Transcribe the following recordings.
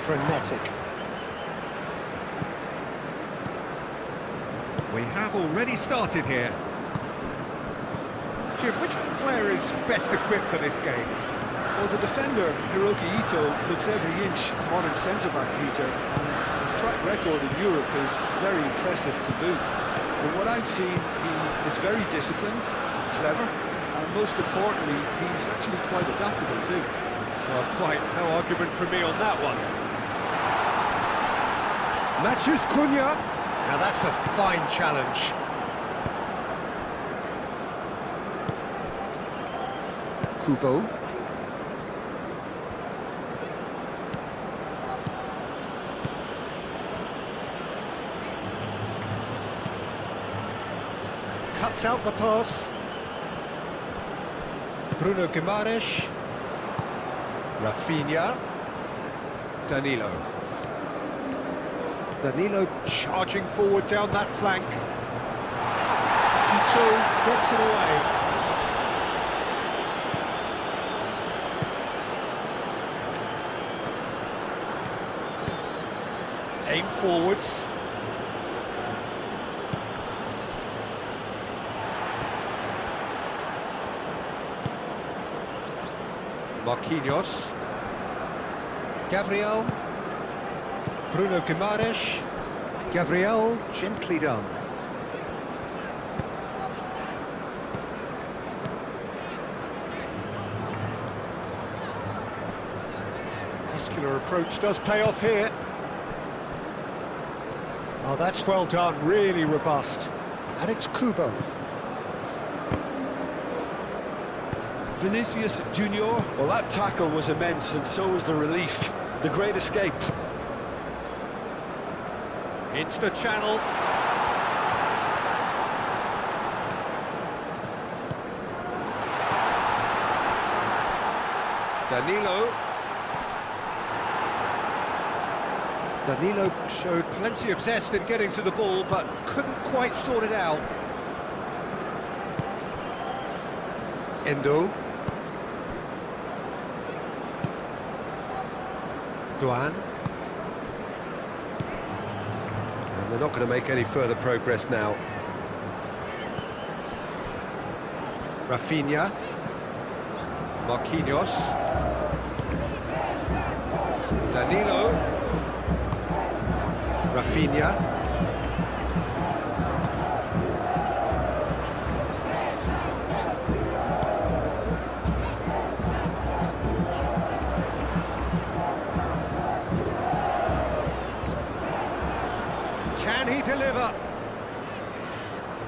frenetic. We have already started here. Jim, which player is best equipped for this game? Well, the defender, Hiroki Ito, looks every inch modern centre-back, Peter, and his track record in Europe is very impressive to boot. From what I've seen, he is very disciplined, clever, and most importantly, he's actually quite adaptable too. Well, quite no argument from me on that one. Matthews Cunha. Now that's a fine challenge. Kubo. Cuts out the pass. Bruno Guimaraes. Rafinha. Danilo. Danilo charging forward down that flank. Ito gets it away. Aim forwards. Marquinhos. Gabriel. Bruno Guimaraes. Gabriel, gently done. Muscular approach does pay off here. Oh, that's well done, really robust. And it's Kubo. Vinicius Junior, well, that tackle was immense, and so was the relief. The great escape. Into the channel. Danilo showed plenty of zest in getting to the ball, but couldn't quite sort it out. Endo. Duan. And they're not going to make any further progress now. Rafinha. Marquinhos. Danilo. Rafinha. Can he deliver?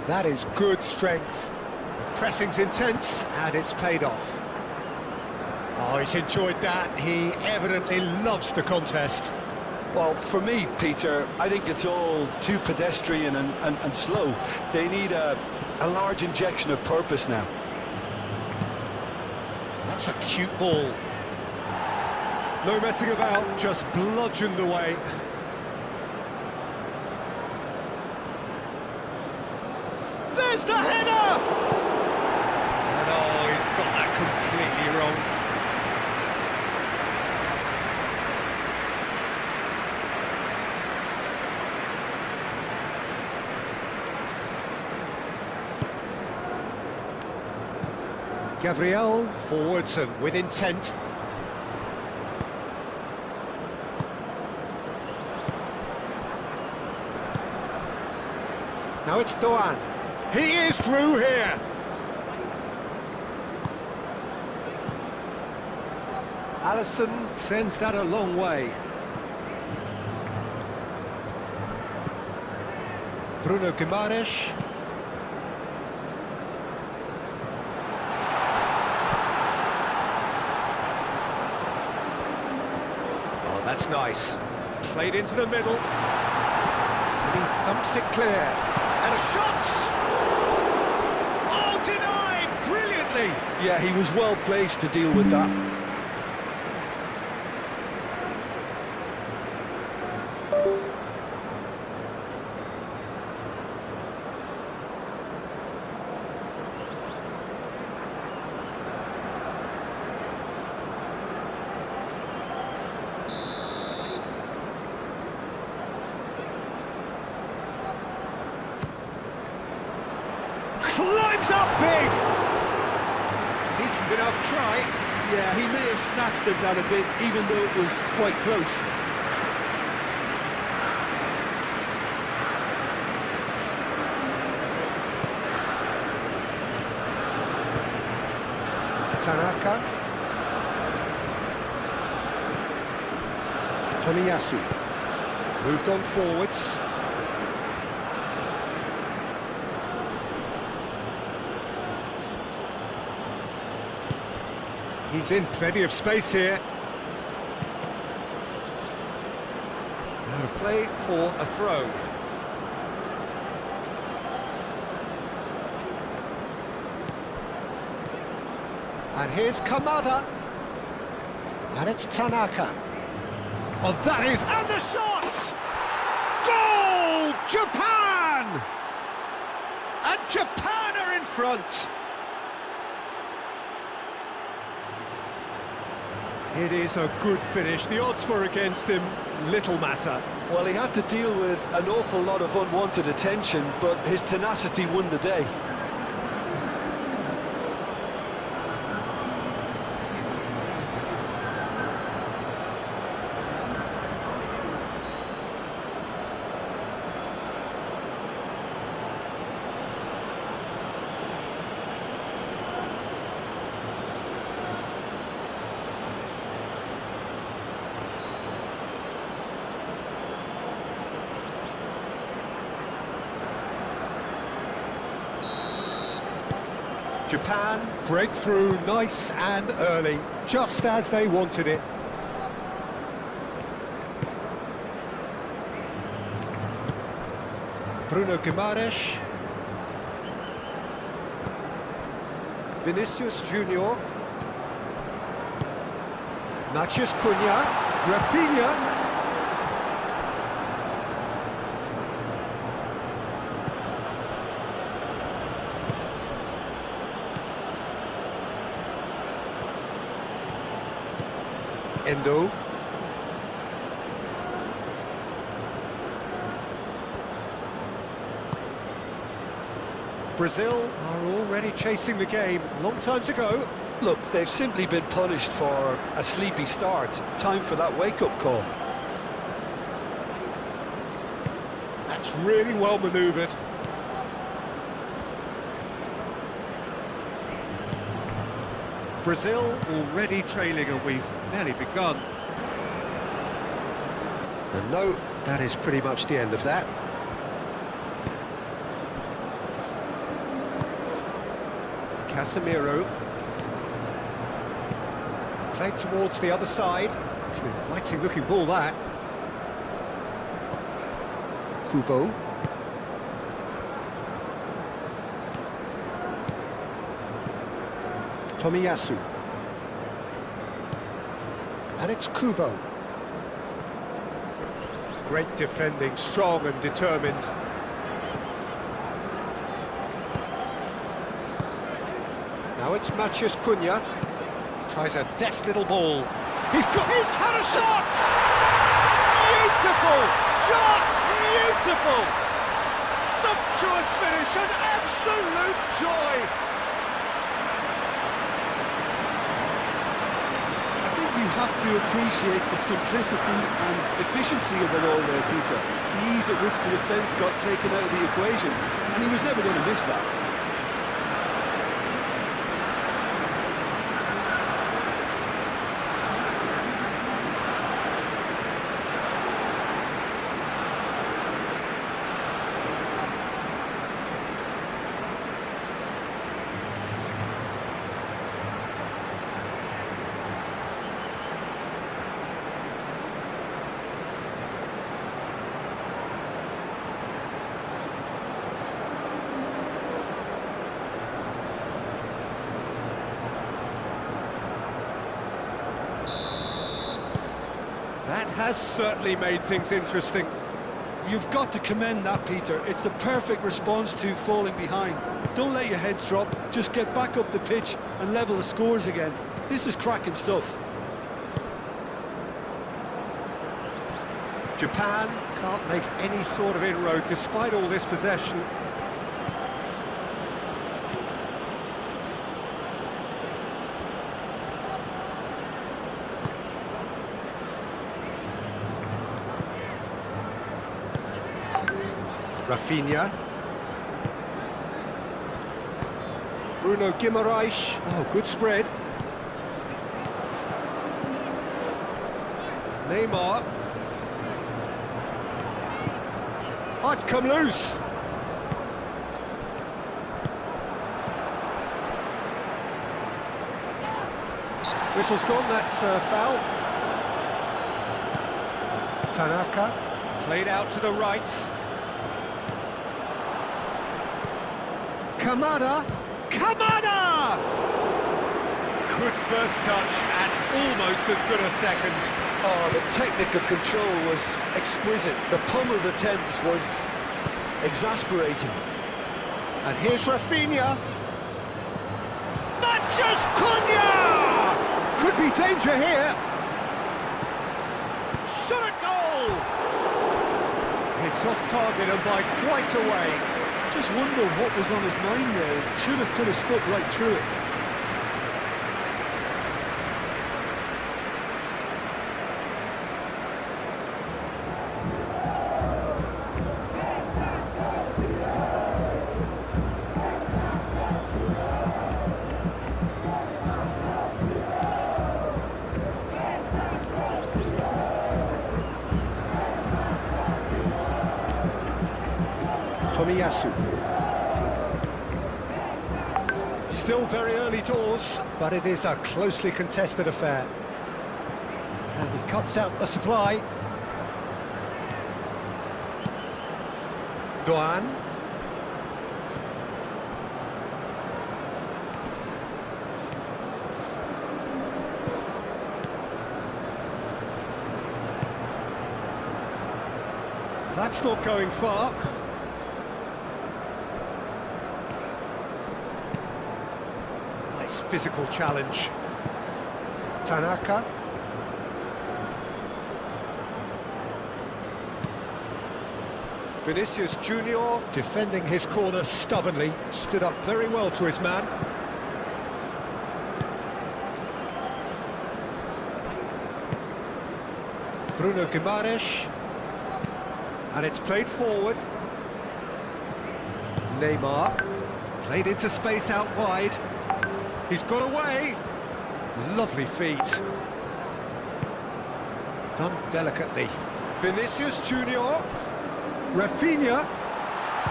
That is good strength. The pressing's intense, and it's paid off. Oh, he's enjoyed that. He evidently loves the contest. Well, for me, Peter, I think it's all too pedestrian and slow. They need a large injection of purpose now. That's a cute ball. No messing about, just bludgeoned away. There's the header! And oh, he's got that completely wrong. Gabriel forwards and with intent. Now it's Doan. He is through here. Alisson sends that a long way. Bruno Guimaraes. Oh, that's nice. Played into the middle. And he thumps it clear. And a shot! Oh, denied brilliantly! Yeah, he was well placed to deal with that. climbs up big! Decent enough try. Yeah, he may have snatched at that a bit, even though it was quite close. Tanaka. Tomiyasu. Moved on forwards. He's in plenty of space here. Out of play for a throw. And here's Kamada. And it's Tanaka. Oh, that is... And the shot! Goal! Japan! And Japan are in front. It is a good finish. The odds were against him. Little matter. Well, he had to deal with an awful lot of unwanted attention, but his tenacity won the day. Japan break through nice and early, just as they wanted it. Bruno Guimaraes. Vinicius Junior. Matheus Cunha. Rafinha. Endo. Brazil are already chasing the game. Long time to go. Look, they've simply been punished for a sleepy start. Time for that wake-up call. That's really well manoeuvred. Brazil already trailing, and we've barely begun. And no, that is pretty much the end of that. Casemiro. Played towards the other side. It's an inviting looking ball, that. Kubo. Tomiyasu. And it's Kubo. Great defending, strong and determined. Now it's Matheus Cunha. Tries a deft little ball. He's had a shot! Beautiful! Just beautiful! Sumptuous finish, an absolute joy! You have to appreciate the simplicity and efficiency of it all there, Peter. The ease at which the defence got taken out of the equation, and he was never going to miss that. That has certainly made things interesting. You've got to commend that, Peter. It's the perfect response to falling behind. Don't let your heads drop, just get back up the pitch and level the scores again. This is cracking stuff. Japan can't make any sort of inroad despite all this possession. Rafinha. Bruno Guimaraes. Oh, good spread. Neymar. Oh, it's come loose. Whistle's gone, that's foul. Tanaka. Played out to the right. Kamada. Kamada! Good first touch and almost as good a second. Oh, the technical control was exquisite. The pummeled attempt was exasperating. And here's Rafinha. Matches Cunha! Could be danger here. Shot a goal! It's off target and by quite a way. Just wonder what was on his mind there. Should have put his foot right through it. Tomiyasu. Still very early doors, but it is a closely contested affair. And he cuts out the supply. Doan. That's not going far. Nice physical challenge. Tanaka. Vinicius Junior defending his corner stubbornly, stood up very well to his man. Bruno Guimaraes. And it's played forward. Neymar. Played into space out wide. He's got away. Lovely feet. Done delicately. Vinicius Junior. Rafinha.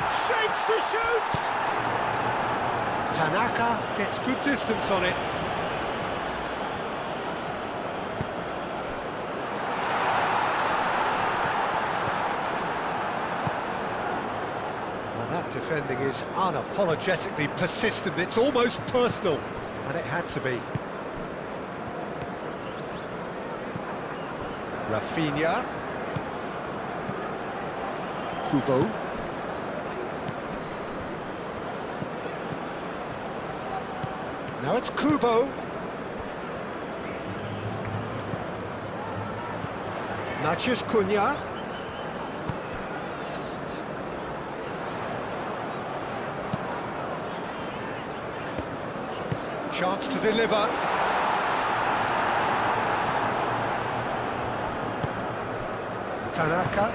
Shapes to shoot! Tanaka gets good distance on it. That defending is unapologetically persistent. It's almost personal, and it had to be. Rafinha. Kubo. Now it's Kubo. Matches Cunha. Chance to deliver. Tanaka.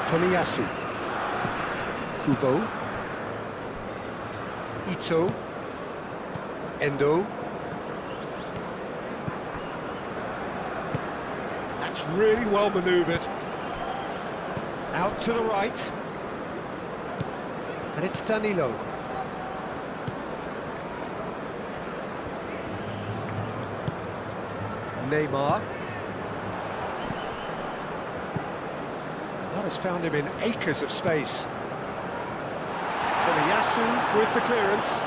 Tomiyasu. Kubo. Ito. Endo. That's really well manoeuvred. Out to the right. And it's Danilo. Neymar. That has found him in acres of space. Tomiyasu with the clearance.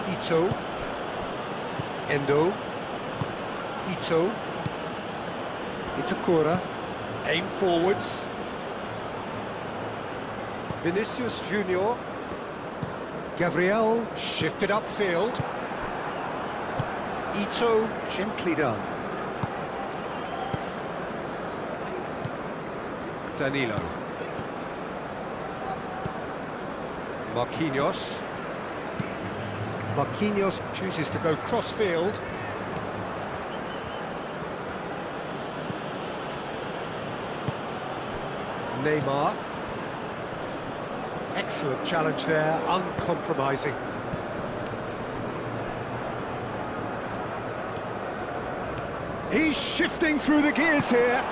Ito. Endo. Ito. Itakura. Aim forwards. Vinicius Junior. Gabriel shifted upfield. Ito gently done. Danilo. Marquinhos. Marquinhos chooses to go cross-field. Neymar. Excellent challenge there, uncompromising. He's shifting through the gears here.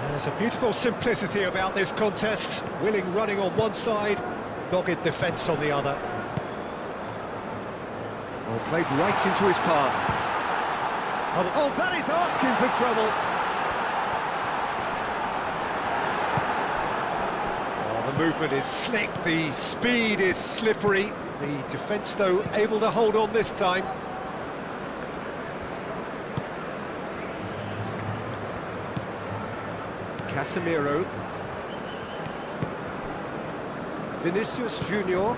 There's a beautiful simplicity about this contest. Willing running on one side, dogged defence on the other. Oh, played right into his path. Oh, that is asking for trouble. Oh, the movement is slick, the speed is slippery. The defence, though, able to hold on this time. Casemiro. Vinicius Junior.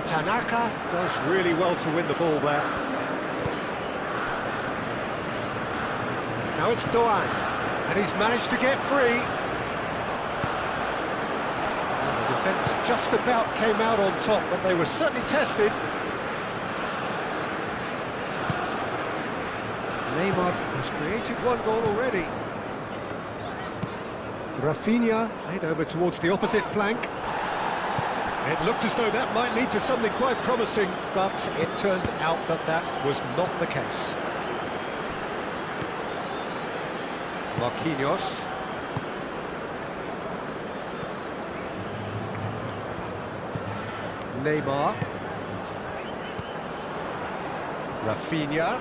Tanaka does really well to win the ball there. Now it's Doan, and he's managed to get free. Well, the defence just about came out on top, but they were certainly tested. Neymar has created one goal already. Rafinha played over towards the opposite flank. It looked as though that might lead to something quite promising, but it turned out that that was not the case. Marquinhos. Neymar. Rafinha.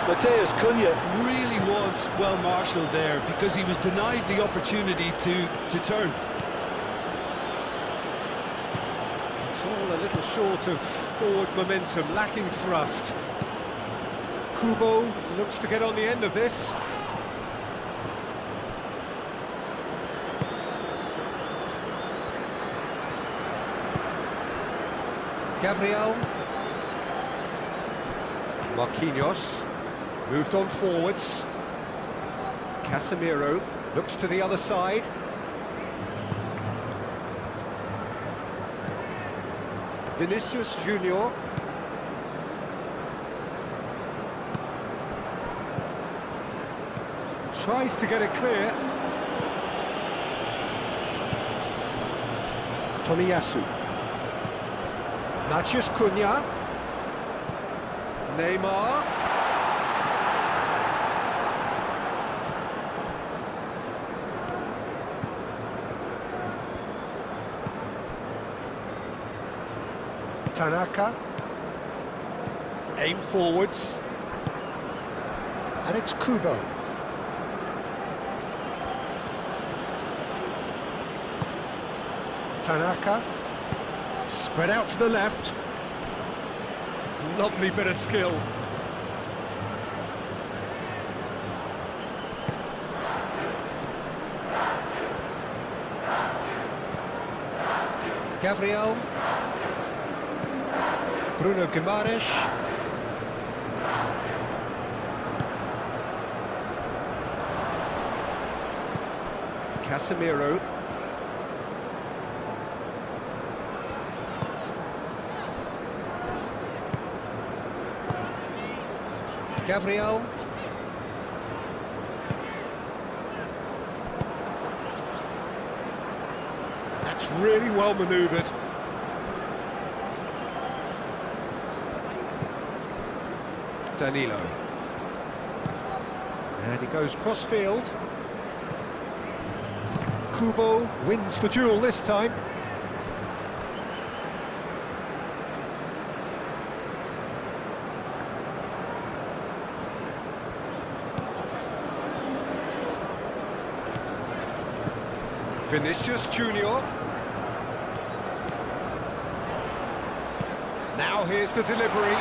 Matheus Cunha really was well marshalled there because he was denied the opportunity to turn. It's all a little short of forward momentum, lacking thrust. Kubo looks to get on the end of this. Gabriel. Marquinhos. Moved on forwards. Casemiro looks to the other side. Vinicius Junior. Tries to get it clear. Tomiyasu. Matheus Cunha. Neymar. Tanaka. Aim forwards. And it's Kubo. Tanaka. Spread out to the left. Lovely bit of skill. Gabriel. Bruno Guimaraes. Casemiro. Gabriel. That's really well manoeuvred. Danilo. And he goes cross-field. Kubo wins the duel this time. Vinicius Junior. Now here's the delivery.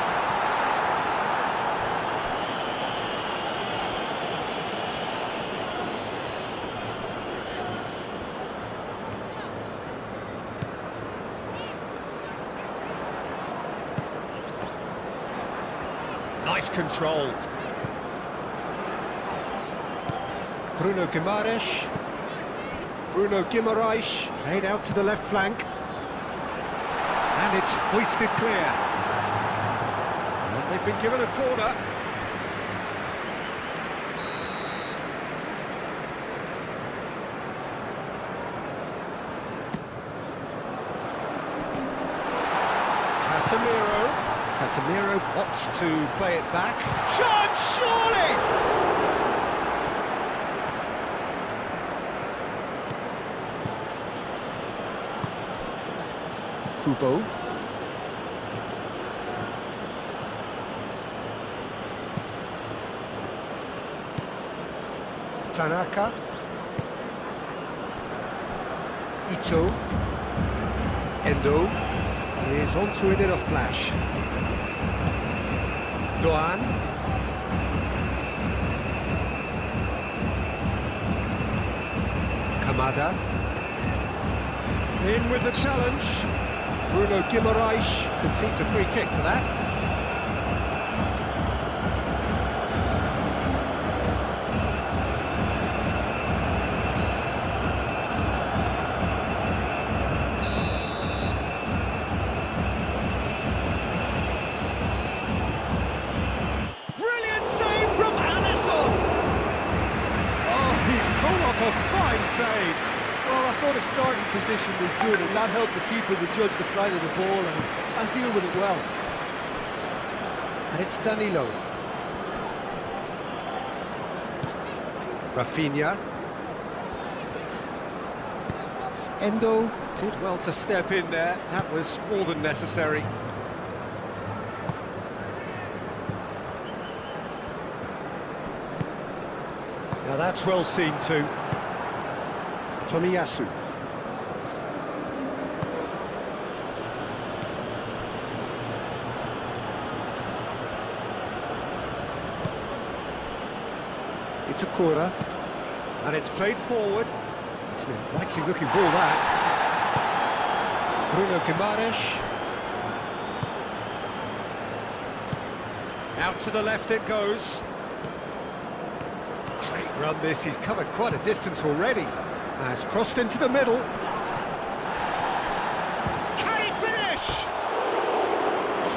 Nice control. Bruno Guimaraes. Bruno Guimaraes, played out to the left flank. And it's hoisted clear. And they've been given a corner. Casemiro opts to play it back. Shot, surely! Kubo. Tanaka. Ito. Endo is onto it in a flash. Doan. Kamada. In with the challenge. Bruno Guimaraes concedes a free kick for that. Brilliant save from Alisson! Oh, he's pulled off a fine save. Well, I thought his starting position was good, and that helped the keeper to judge the flight of the ball and deal with it well. And it's Danilo. Rafinha. Endo did well to step in there. That was more than necessary. Now that's well seen too. Tomiyasu. It's Itakura, and it's played forward. It's an inviting looking ball that. Bruno Guimaraes. Out to the left it goes. Great run this, he's covered quite a distance already. Has crossed into the middle. Can he finish?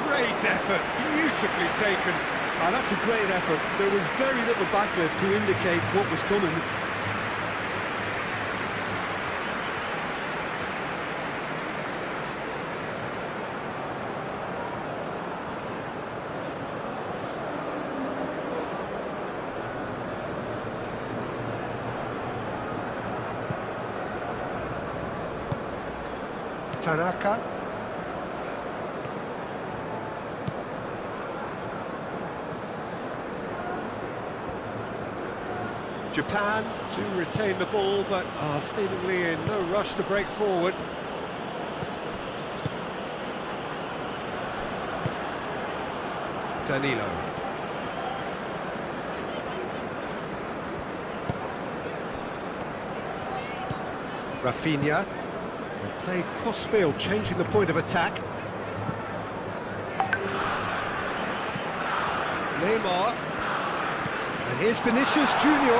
Great effort, beautifully taken. Ah, that's a great effort. There was very little backlift to indicate what was coming. Tanaka. Japan to retain the ball, but are seemingly in no rush to break forward. Danilo. Rafinha. Played cross-field, changing the point of attack. Neymar. And here's Vinicius Junior.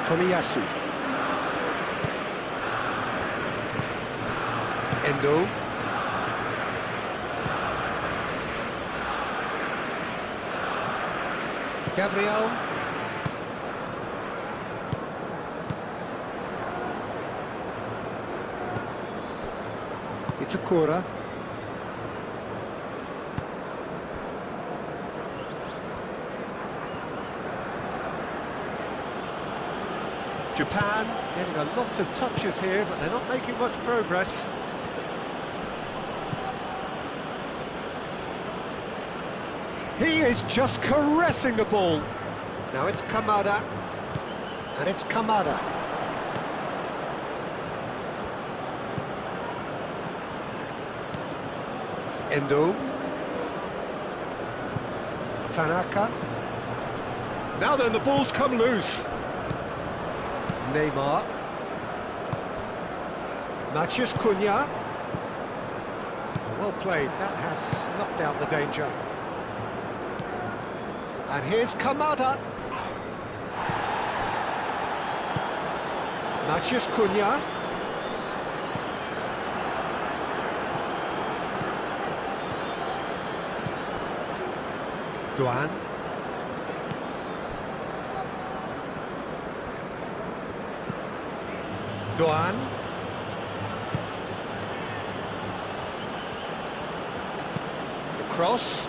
Tomiyasu. Endo. Gabriel. Itakura. Japan getting a lot of touches here, but they're not making much progress. He is just caressing the ball. Now it's Kamada, and it's Kamada. Endo. Tanaka. Now then, the ball's come loose. Neymar. Matheus Cunha. Well played, that has snuffed out the danger. And here's Kamada. Maciej Cunha. Duan. Duan. The cross.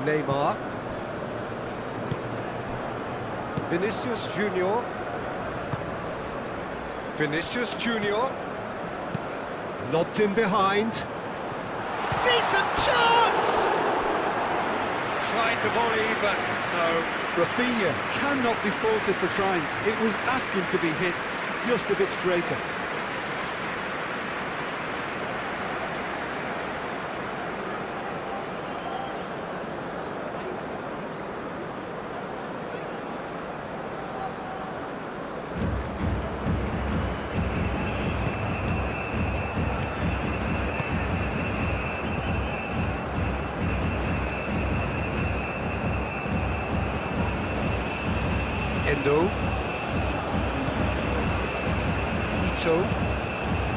Neymar. Vinicius Junior. Vinicius Junior. Lobbed in behind. Decent chance! Tried the volley, but no. Rafinha cannot be faulted for trying. It was asking to be hit just a bit straighter. Endo.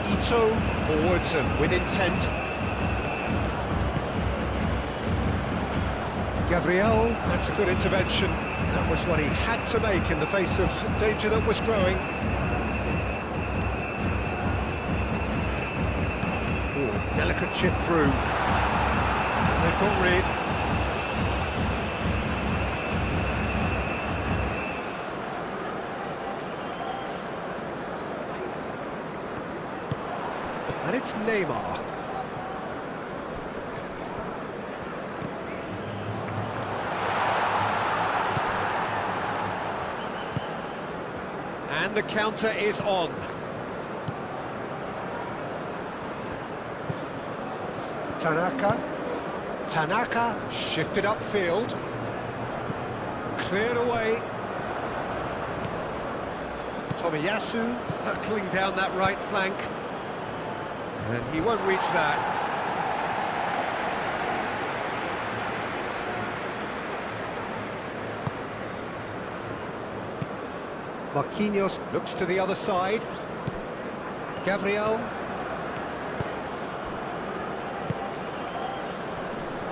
Ito forwards and with intent. Gabriel, that's a good intervention. That was what he had to make in the face of danger that was growing. Ooh, delicate chip through. They can't read. And it's Neymar. And the counter is on. Tanaka shifted upfield. Cleared away. Tomiyasu hurtling down that right flank. And he won't reach that. Marquinhos looks to the other side. Gabriel.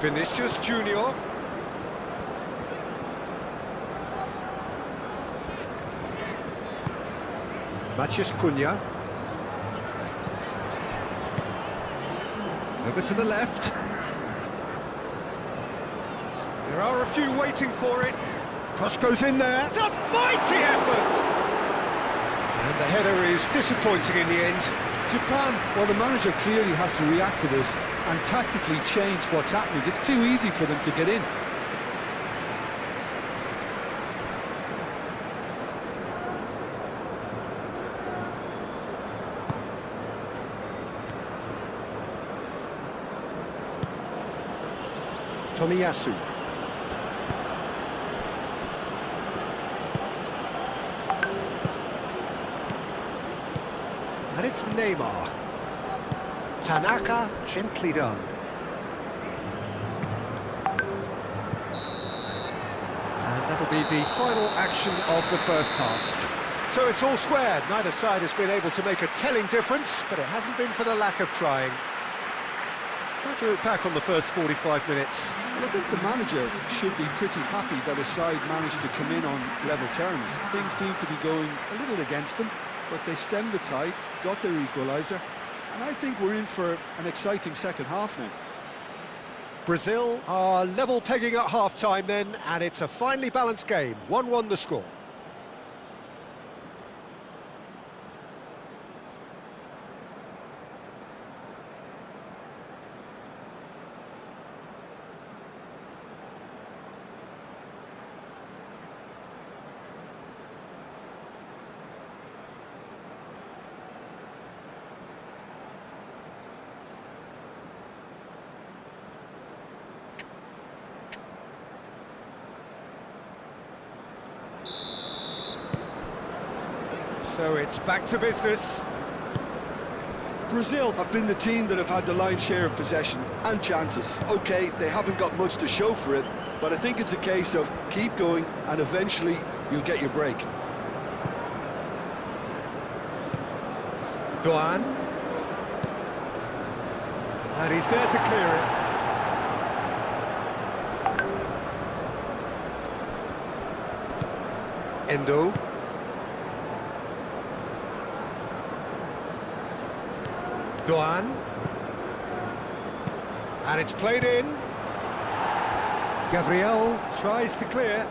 Vinicius Junior. Maciej Cunha. Over to the left. There are a few waiting for it. Cross goes in there. It's a mighty effort! And the header is disappointing in the end. Japan, well, the manager clearly has to react to this and tactically change what's happening. It's too easy for them to get in. Tomiyasu. And it's Neymar. Tanaka, gently done. And that'll be the final action of the first half. So it's all squared. Neither side has been able to make a telling difference, but it hasn't been for the lack of trying. How do you look back on the first 45 minutes? Well, I think the manager should be pretty happy that his side managed to come in on level terms. Things seem to be going a little against them, but they stemmed the tide, got their equaliser, and I think we're in for an exciting second half now. Brazil are level pegging at half-time then, and it's a finely balanced game. 1-1 the score. So it's back to business. Brazil have been the team that have had the lion's share of possession and chances. OK, they haven't got much to show for it, but I think it's a case of keep going and eventually you'll get your break. Doan. And he's there to clear it. Endo. Doan. And it's played in. Gabriel tries to clear.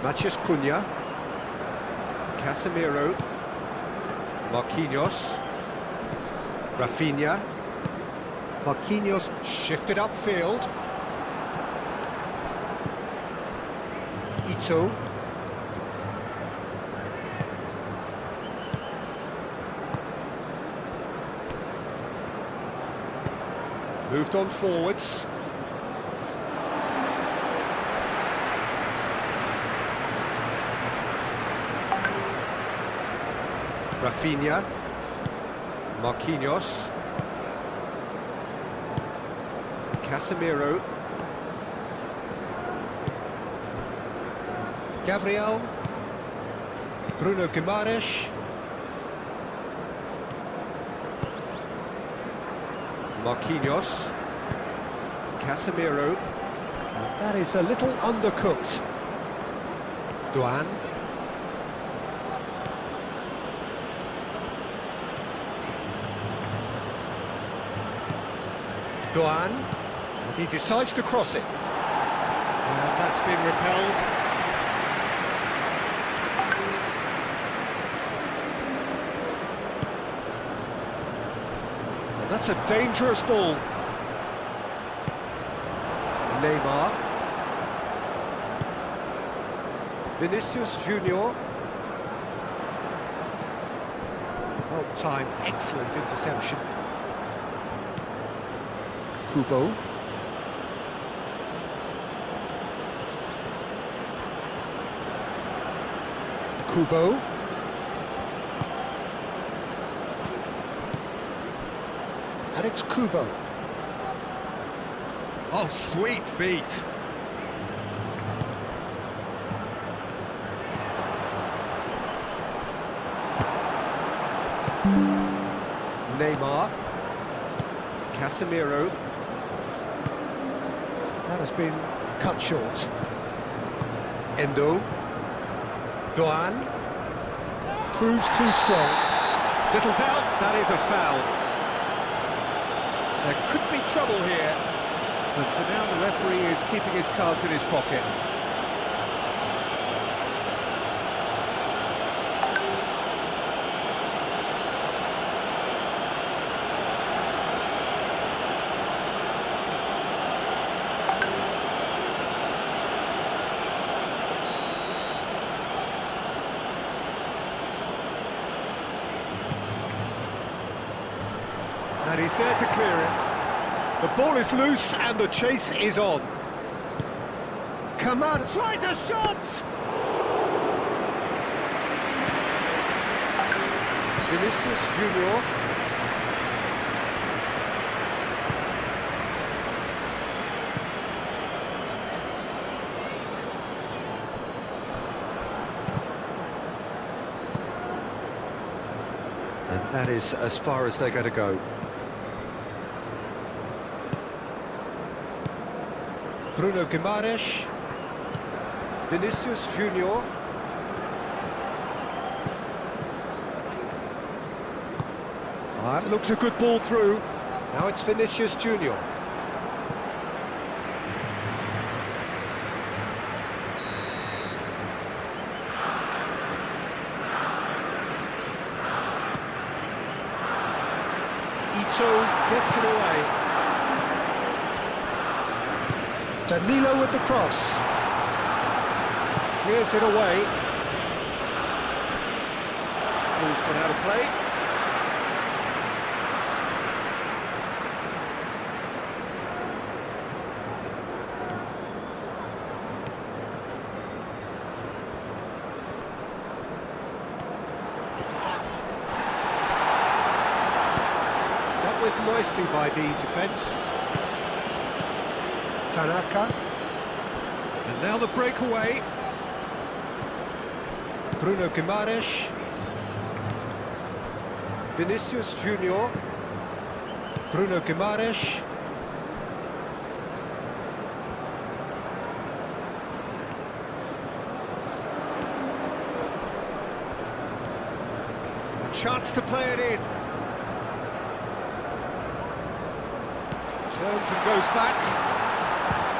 Matias Cunha. Casemiro. Marquinhos. Rafinha. Marquinhos shifted upfield. Ito. Moved on forwards. Rafinha. Marquinhos. Casemiro. Gabriel. Bruno Guimaraes. Marquinhos. Casemiro. And that is a little undercooked. Doan. Doan. And he decides to cross it. And that's been repelled. That's a dangerous ball. Neymar. Vinicius Junior. Well-timed, excellent interception. Kubo. Kubo. And it's Kubo. Oh, sweet feet. Neymar. Casemiro. That has been cut short. Endo. Doan. Proves too strong. Little doubt, that is a foul. There could be trouble here, but for now the referee is keeping his cards in his pocket. And he's there to clear it. The ball is loose and the chase is on. Kamada tries a shot! Vinicius Junior. And that is as far as they're going to go. Bruno Guimaraes. Vinicius Junior. That looks a good ball through. Now it's Vinicius Junior. Ito gets it away. Danilo with the cross. Clears it away. Who's gone out of play? nicely by the defence. Tanaka. And now the breakaway. Bruno Guimaraes. Vinicius Junior. Bruno Guimaraes. A chance to play it in. Turns and goes back.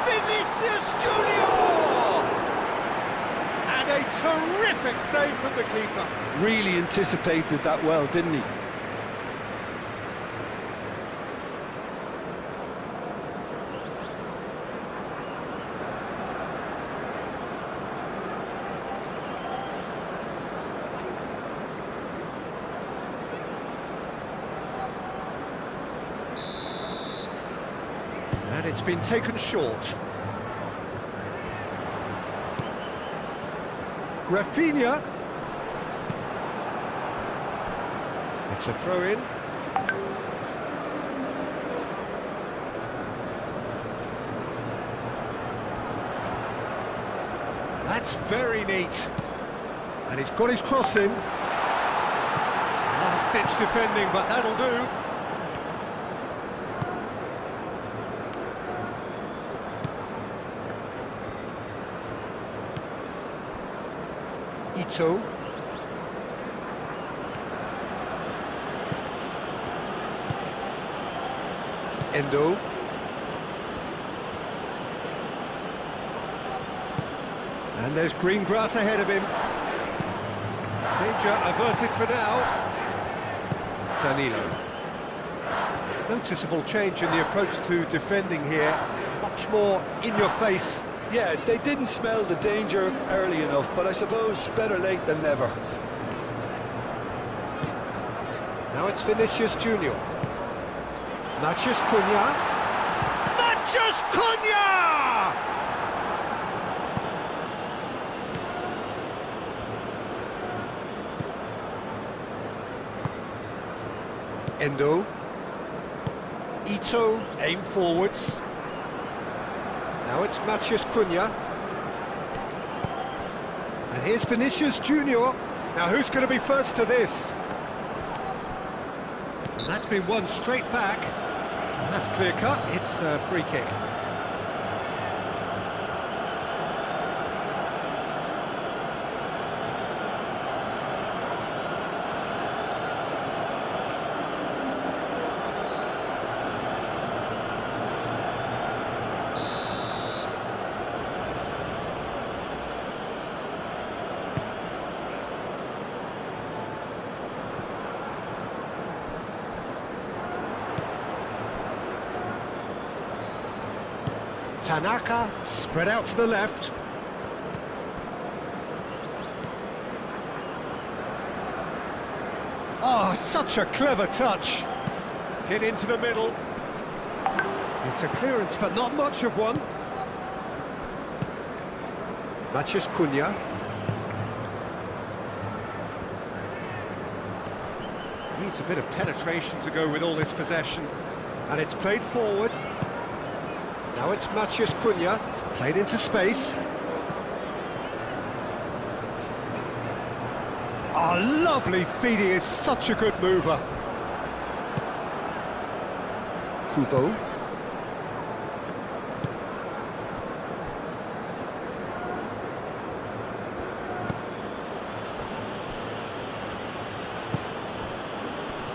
Vinicius Junior! And a terrific save from the keeper. Really anticipated that well, didn't he? And it's been taken short. Rafinha. It's a throw-in. That's very neat. And he's got his cross in. Last-ditch defending, but that'll do. Ito. Endo. And there's green grass ahead of him. Danger averted for now. Danilo. Noticeable change in the approach to defending here. Much more in your face. Yeah, they didn't smell the danger early enough, but I suppose better late than never. Now it's Vinicius Junior. Matheus Cunha. Matheus Cunha! Endo. Ito, aim forwards. Now it's Matheus Cunha. And here's Vinicius Junior. Now who's going to be first to this? And that's been won straight back. And that's clear cut. It's a free kick. Tanaka, spread out to the left. Oh, such a clever touch. Hit into the middle. It's a clearance, but not much of one. Matheus Cunha. Needs a bit of penetration to go with all this possession. And it's played forward. Now it's Matheus Cunha, played into space. Oh, lovely feed, he is such a good mover. Kubo.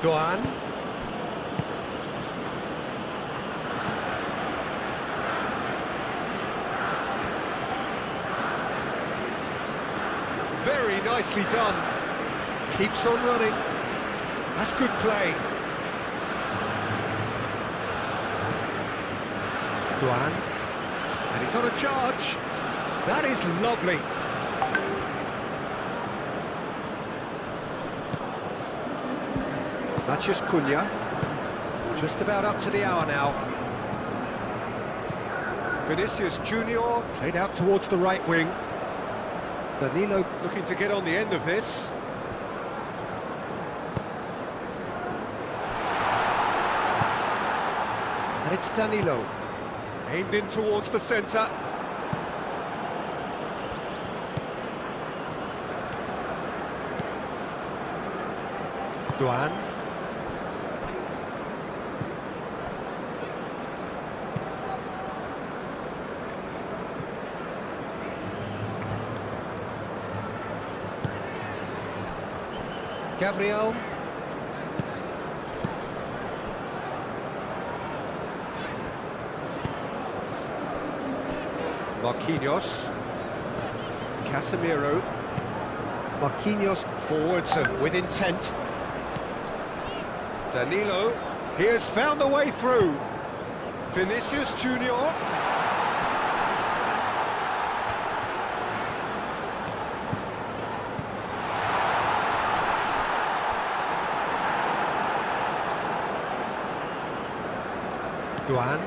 Doan. Very nicely done. Keeps on running. That's good play. Doan. And he's on a charge. That is lovely. Matheus Cunha. Just about up to the hour now. Vinicius Junior. Played out towards the right wing. Danilo looking to get on the end of this. And it's Danilo. Aimed in towards the centre. Duan. Gabriel. Marquinhos. Casemiro. Marquinhos forwards and with intent. Danilo. He has found the way through. Vinicius Junior. Duan.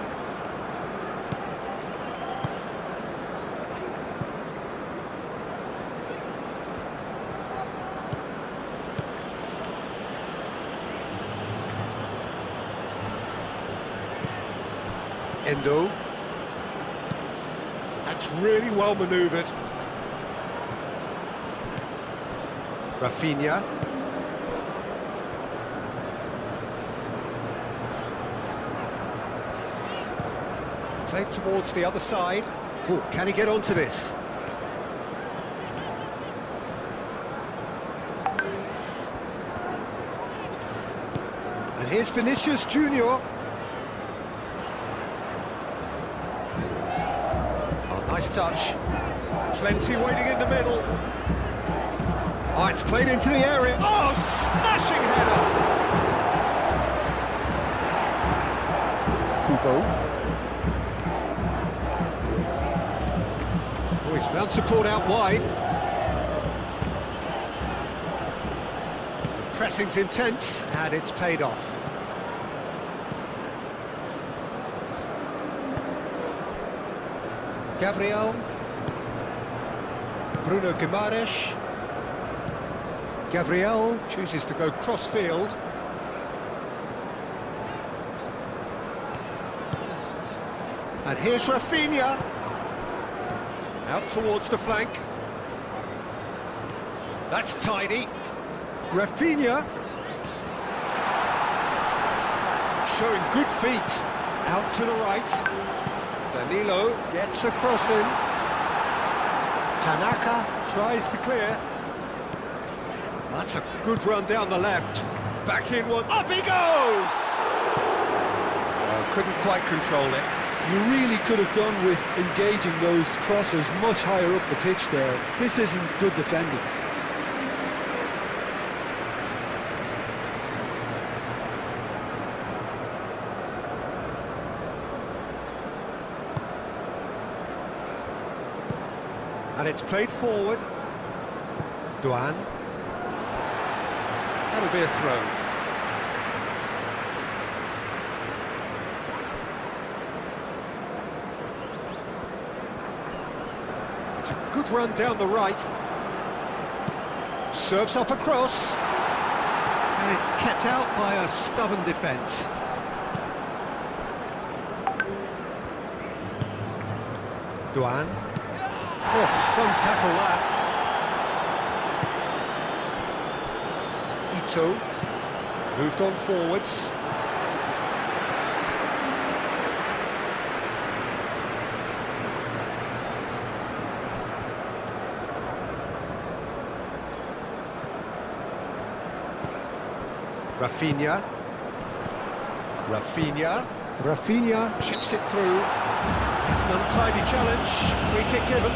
Endo. That's really well manoeuvred. Rafinha. Played towards the other side. Oh, can he get onto this? And here's Vinicius Junior. Nice touch. Plenty waiting in the middle. Oh, it's played into the area. Oh, smashing header! Kubo. Oh, he's found support out wide. The pressing's intense, and it's paid off. Gabriel. Bruno Guimaraes. Gabriel chooses to go cross-field. And here's Rafinha. Out towards the flank. That's tidy. Rafinha. Showing good feet. Out to the right. Danilo gets a cross in. Tanaka tries to clear. That's a good run down the left. Back in one. Up he goes! Oh, couldn't quite control it. You really could have done with engaging those crosses much higher up the pitch there. This isn't good defending. And it's played forward. Duan. That'll be a throw. It's a good run down the right. Serves up across. And it's kept out by a stubborn defence. Duan. Oh, some tackle that. Ito moved on forwards. Rafinha. Rafinha chips it through. It's an untidy challenge. Free kick given.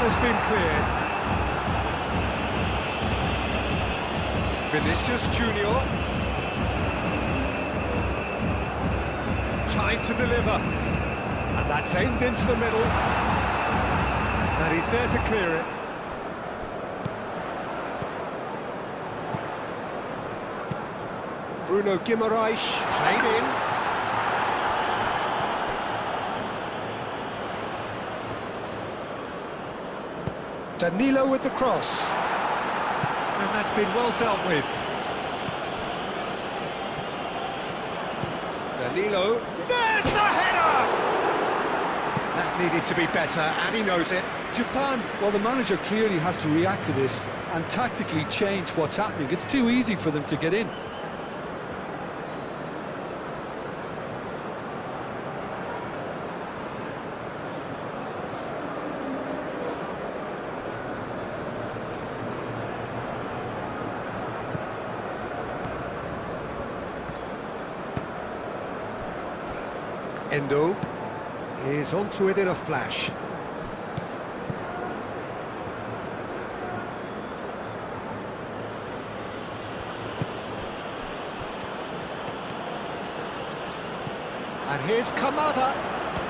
Has been cleared. Vinicius Junior. Time to deliver. And that's aimed into the middle. And he's there to clear it. Bruno Guimaraes, played in. Danilo with the cross. And that's been well dealt with. Danilo, there's the header! That needed to be better, and he knows it. Japan, well, the manager clearly has to react to this and tactically change what's happening. It's too easy for them to get in. Endo is onto it in a flash. And here's Kamada.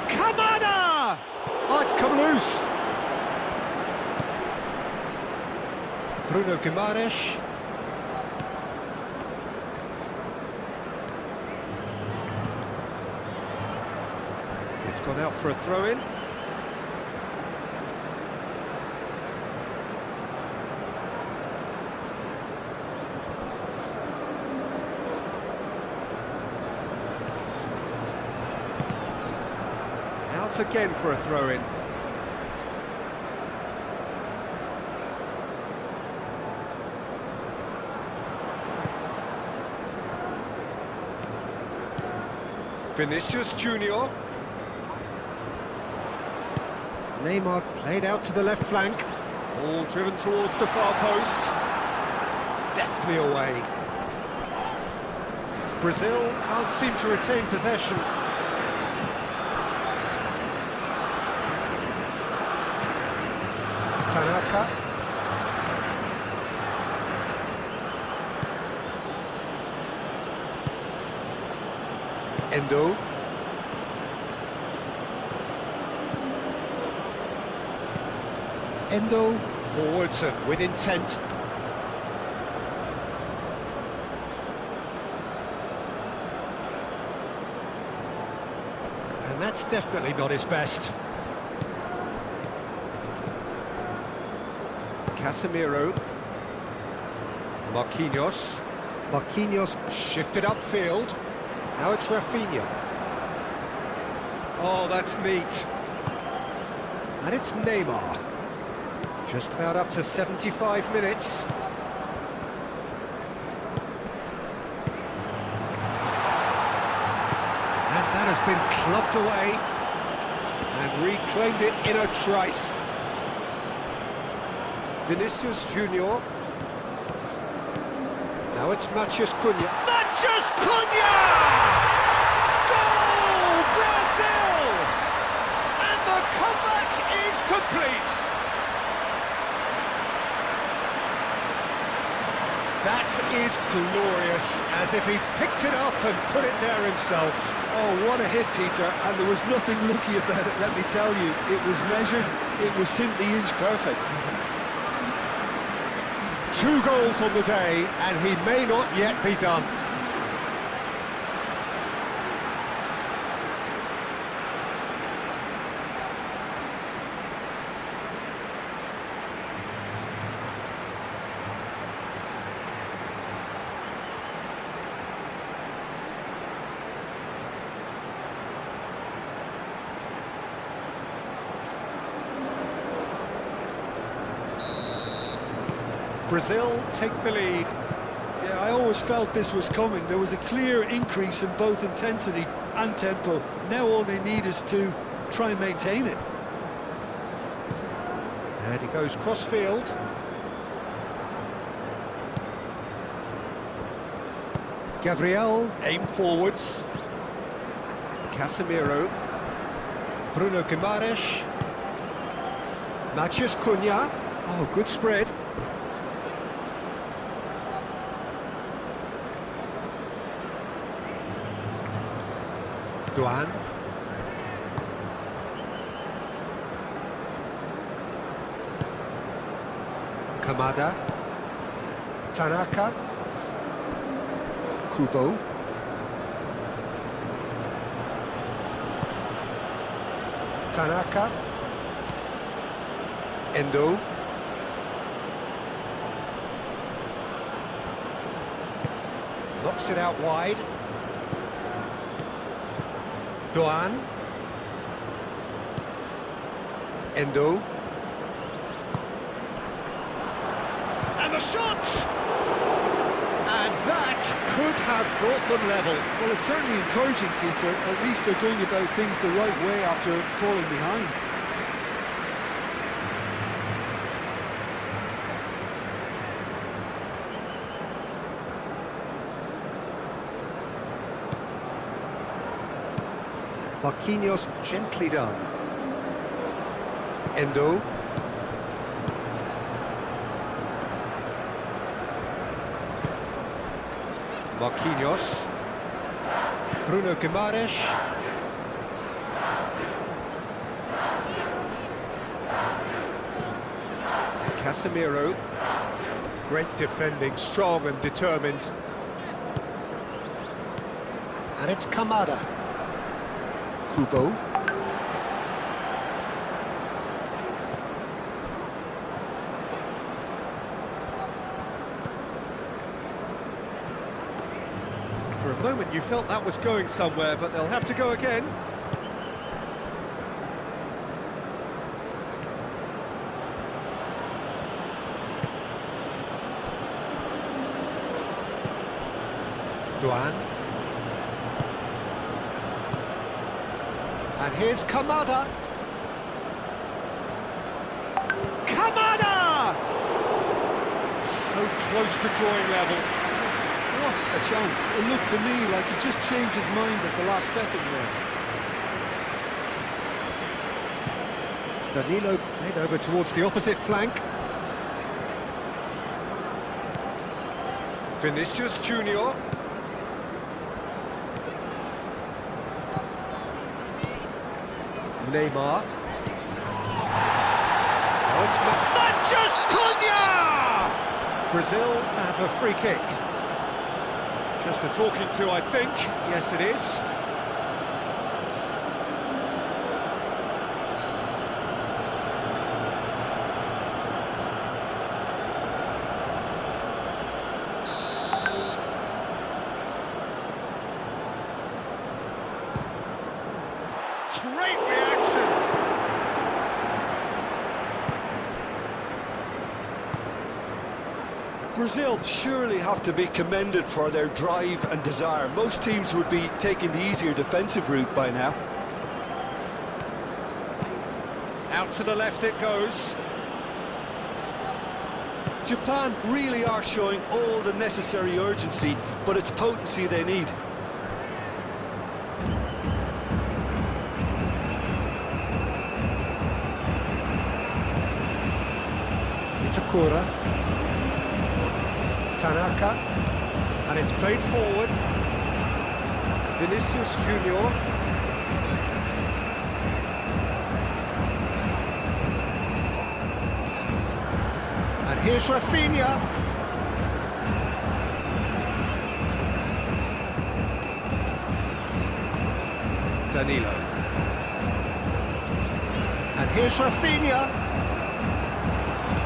Kamada! Oh, it's come loose. Bruno Guimaraes. It's gone out for a throw-in. Out again for a throw-in. Vinicius Junior. Neymar played out to the left flank. Ball driven towards the far post. Deftly away. Brazil can't seem to retain possession. Tanaka. Endo. Endo forwards and with intent. And that's definitely not his best. Casemiro. Marquinhos. Marquinhos shifted upfield. Now it's Rafinha. Oh, that's neat. And it's Neymar. Just about up to 75 minutes. And that has been clubbed away and reclaimed it in a trice. Vinicius Junior. Now it's Matheus Cunha. Matheus Cunha! Goal, Brazil! And the comeback is complete. That is glorious, as if he picked it up and put it there himself. Oh, what a hit, Peter, and there was nothing lucky about it, let me tell you. It was measured, it was simply inch perfect. 2 goals on the day, and he may not yet be done. Brazil take the lead. Yeah, I always felt this was coming. There was a clear increase in both intensity and tempo. Now all they need is to try and maintain it. And he goes cross-field. Gabriel, aim forwards. Casemiro. Bruno Guimaraes. Matheus Cunha. Oh, good spread. Duan. Kamada. Tanaka. Kubo. Tanaka. Endo. Knocks it out wide. Doan. Endo. And the shot! And that could have brought them level. Well, it's certainly encouraging, Peter. At least they're going about things the right way after falling behind. Marquinhos gently done. Endo. Marquinhos. Bruno Guimaraes. Casemiro. Great defending, strong and determined. And it's Kamada. Kubo. For a moment you felt that was going somewhere, but they'll have to go again. Doan. And here's Kamada. Kamada! So close to drawing level. What a chance. It looked to me like he just changed his mind at the last second there. Danilo played over towards the opposite flank. Vinicius Junior. Neymar. Now it's Manchester Cunha! Brazil have a free kick. Just a talking to, I think. Yes, it is. Great reaction. Brazil surely have to be commended for their drive and desire. Most teams would be taking the easier defensive route by now. Out to the left it goes. Japan really are showing all the necessary urgency, but it's potency they need. Itakura. Tanaka. And it's played forward. Vinicius Junior. And here's Rafinha. Danilo. And here's Rafinha.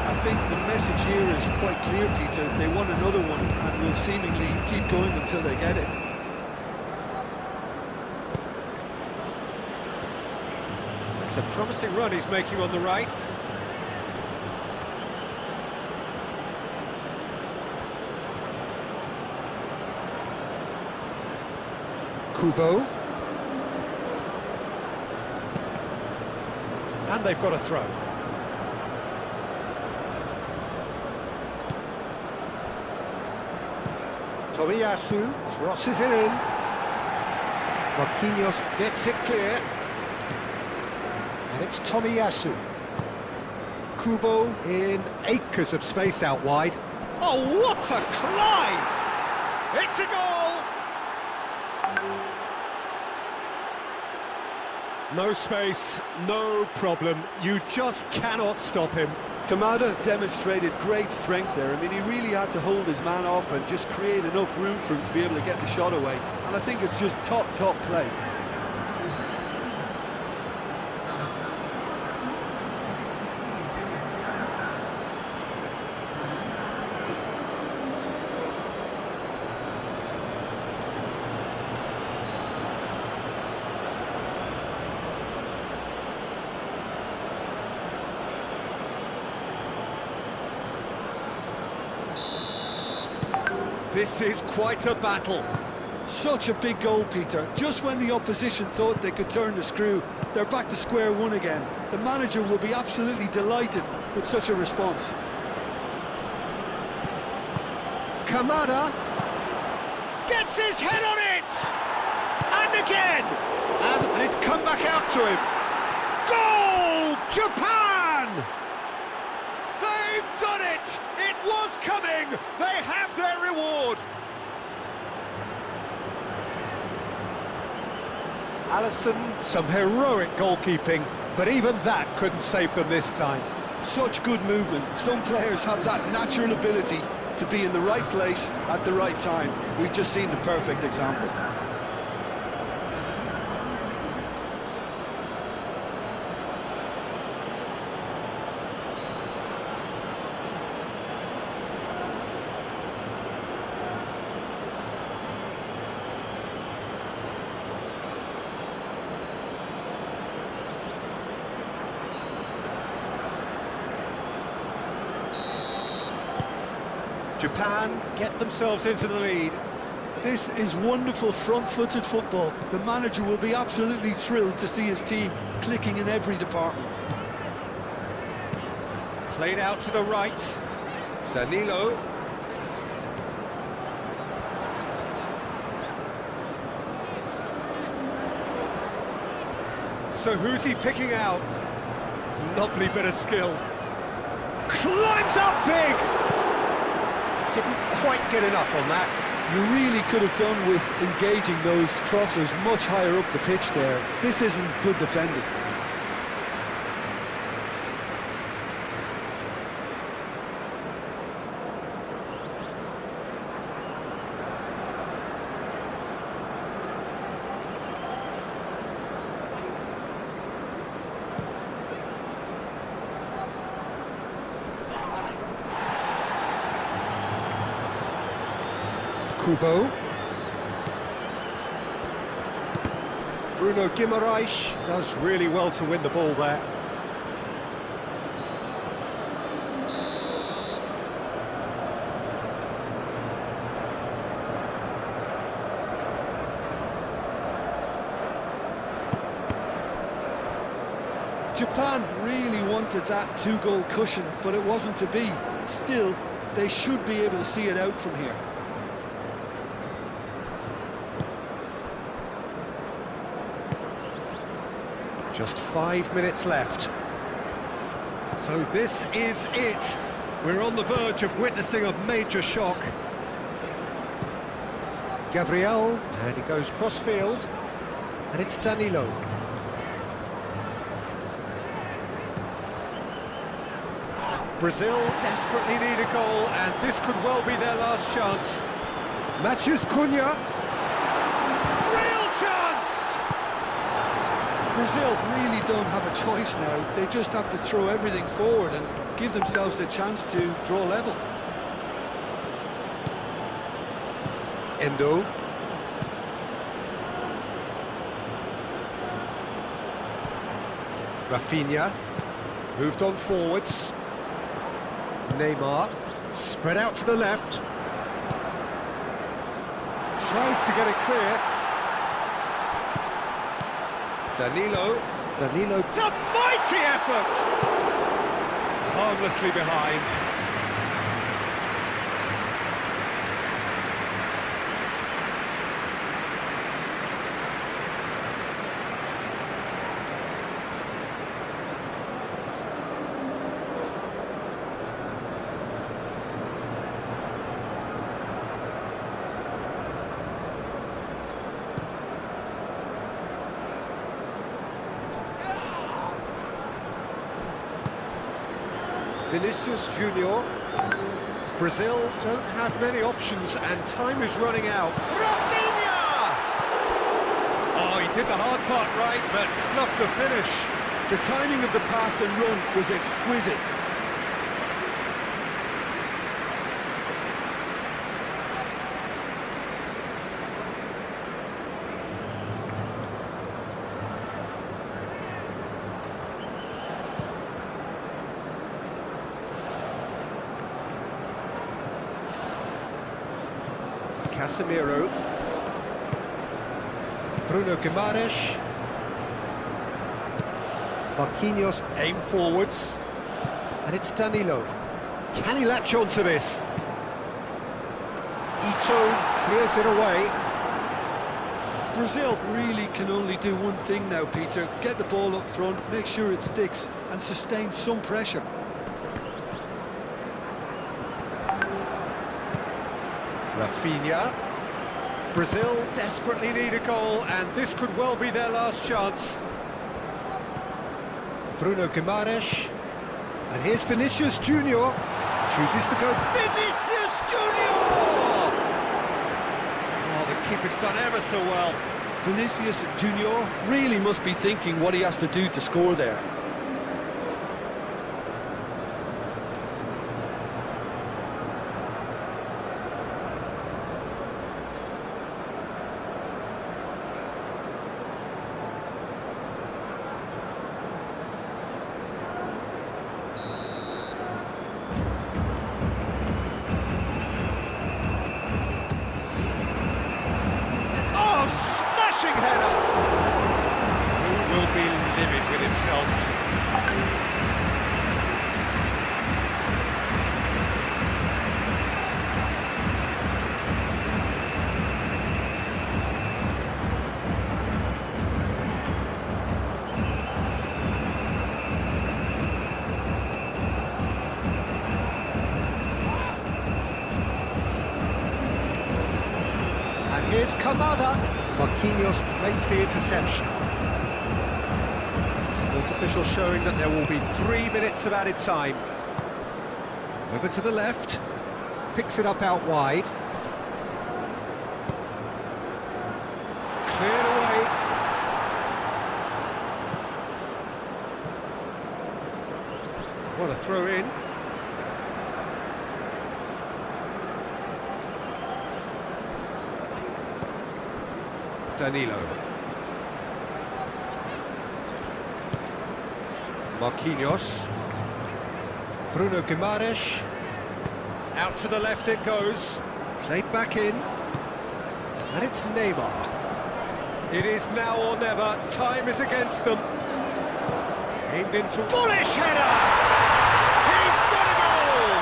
I think the message here is quite clear, Peter. They want another one and will seemingly keep going until they get it. It's a promising run he's making on the right. Kubo. And they've got a throw. Tomiyasu crosses it in. Marquinhos gets it clear. And it's Tomiyasu. Kubo in acres of space out wide. Oh, what a climb! It's a goal! No space, no problem. You just cannot stop him. Kamada demonstrated great strength there. I mean, he really had to hold his man off and just create enough room for him to be able to get the shot away. And I think it's just top play. This is quite a battle. Such a big goal, Peter. Just when the opposition thought they could turn the screw, they're back to square one again. The manager will be absolutely delighted with such a response. Kamada gets his head on it! And again! And it's come back out to him. Goal! Japan! They've done it! It was coming! They have their reward! Alisson, some heroic goalkeeping, but even that couldn't save them this time. Such good movement. Some players have that natural ability to be in the right place at the right time. We've just seen the perfect example. Japan get themselves into the lead. This is wonderful front-footed football. The manager will be absolutely thrilled to see his team clicking in every department. Played out to the right. Danilo. So who's he picking out? Lovely bit of skill. Climbs up big! Didn't quite get enough on that. You really could have done with engaging those crossers much higher up the pitch there. This isn't good defending. Kubo. Bruno Guimaraes does really well to win the ball there. Japan really wanted that two-goal cushion, but it wasn't to be. Still, they should be able to see it out from here. Just 5 minutes left. So this is it. We're on the verge of witnessing a major shock. Gabriel, and he goes cross-field, and it's Danilo. Brazil desperately need a goal, and this could well be their last chance. Matheus Cunha. Real chance! Brazil really don't have a choice now. They just have to throw everything forward and give themselves a chance to draw level. Endo. Rafinha. Moved on forwards. Neymar. Spread out to the left. Tries to get it clear. Danilo. It's a mighty effort! Harmlessly behind. Vinicius Junior. Brazil don't have many options and time is running out. Rafinha! Oh, he did the hard part right, but fluffed the finish. The timing of the pass and run was exquisite. Casemiro. Bruno Guimaraes. Marquinhos aim forwards. And it's Danilo. Can he latch on to this? Ito clears it away. Brazil really can only do one thing now, Peter. Get the ball up front, make sure it sticks, and sustain some pressure. Rafinha. Brazil desperately need a goal, and this could well be their last chance. Bruno Guimaraes. And here's Vinicius Junior. Chooses to go. Vinicius Junior! Oh, the keeper's done ever so well. Vinicius Junior really must be thinking what he has to do to score there. Smashing header! He will be livid with himself. And here's Kamada. Marquinhos makes the interception. Fourth official showing that there will be 3 minutes of added time. Over to the left. Picks it up out wide. Cleared away. What a throw in. Danilo. Marquinhos. Bruno Guimaraes. Out to the left it goes. Played back in. And it's Neymar. It is now or never. Time is against them. Aimed into... Bullish header! He's got a goal!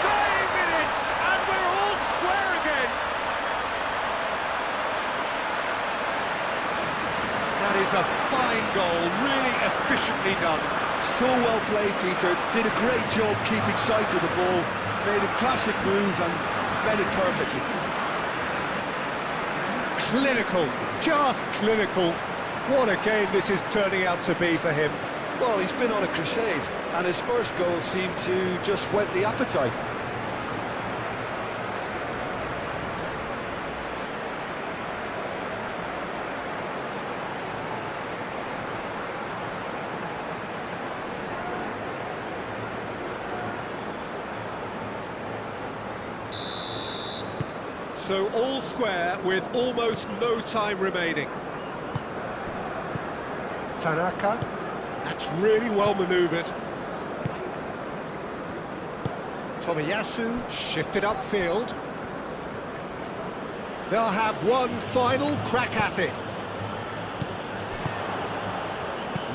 3 minutes and we're all square again. That is a fine goal, really efficiently done. So well played, Peter. Did a great job keeping sight of the ball, made a classic move and read it perfectly. Clinical, just clinical. What a game this is turning out to be for him. Well, he's been on a crusade, and his first goal seemed to just whet the appetite. So all square with almost no time remaining. Tanaka. That's really well manoeuvred. Tomiyasu shifted upfield. They'll have one final crack at it.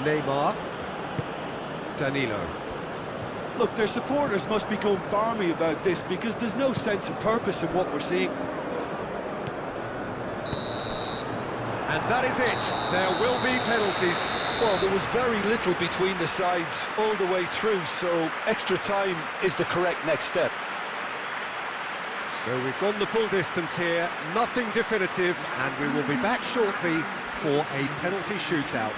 Neymar. Danilo. Look, their supporters must be going barmy about this because there's no sense of purpose in what we're seeing. And that is it. There will be penalties. Well, there was very little between the sides all the way through, so extra time is the correct next step. So we've gone the full distance here, nothing definitive, and we will be back shortly for a penalty shootout.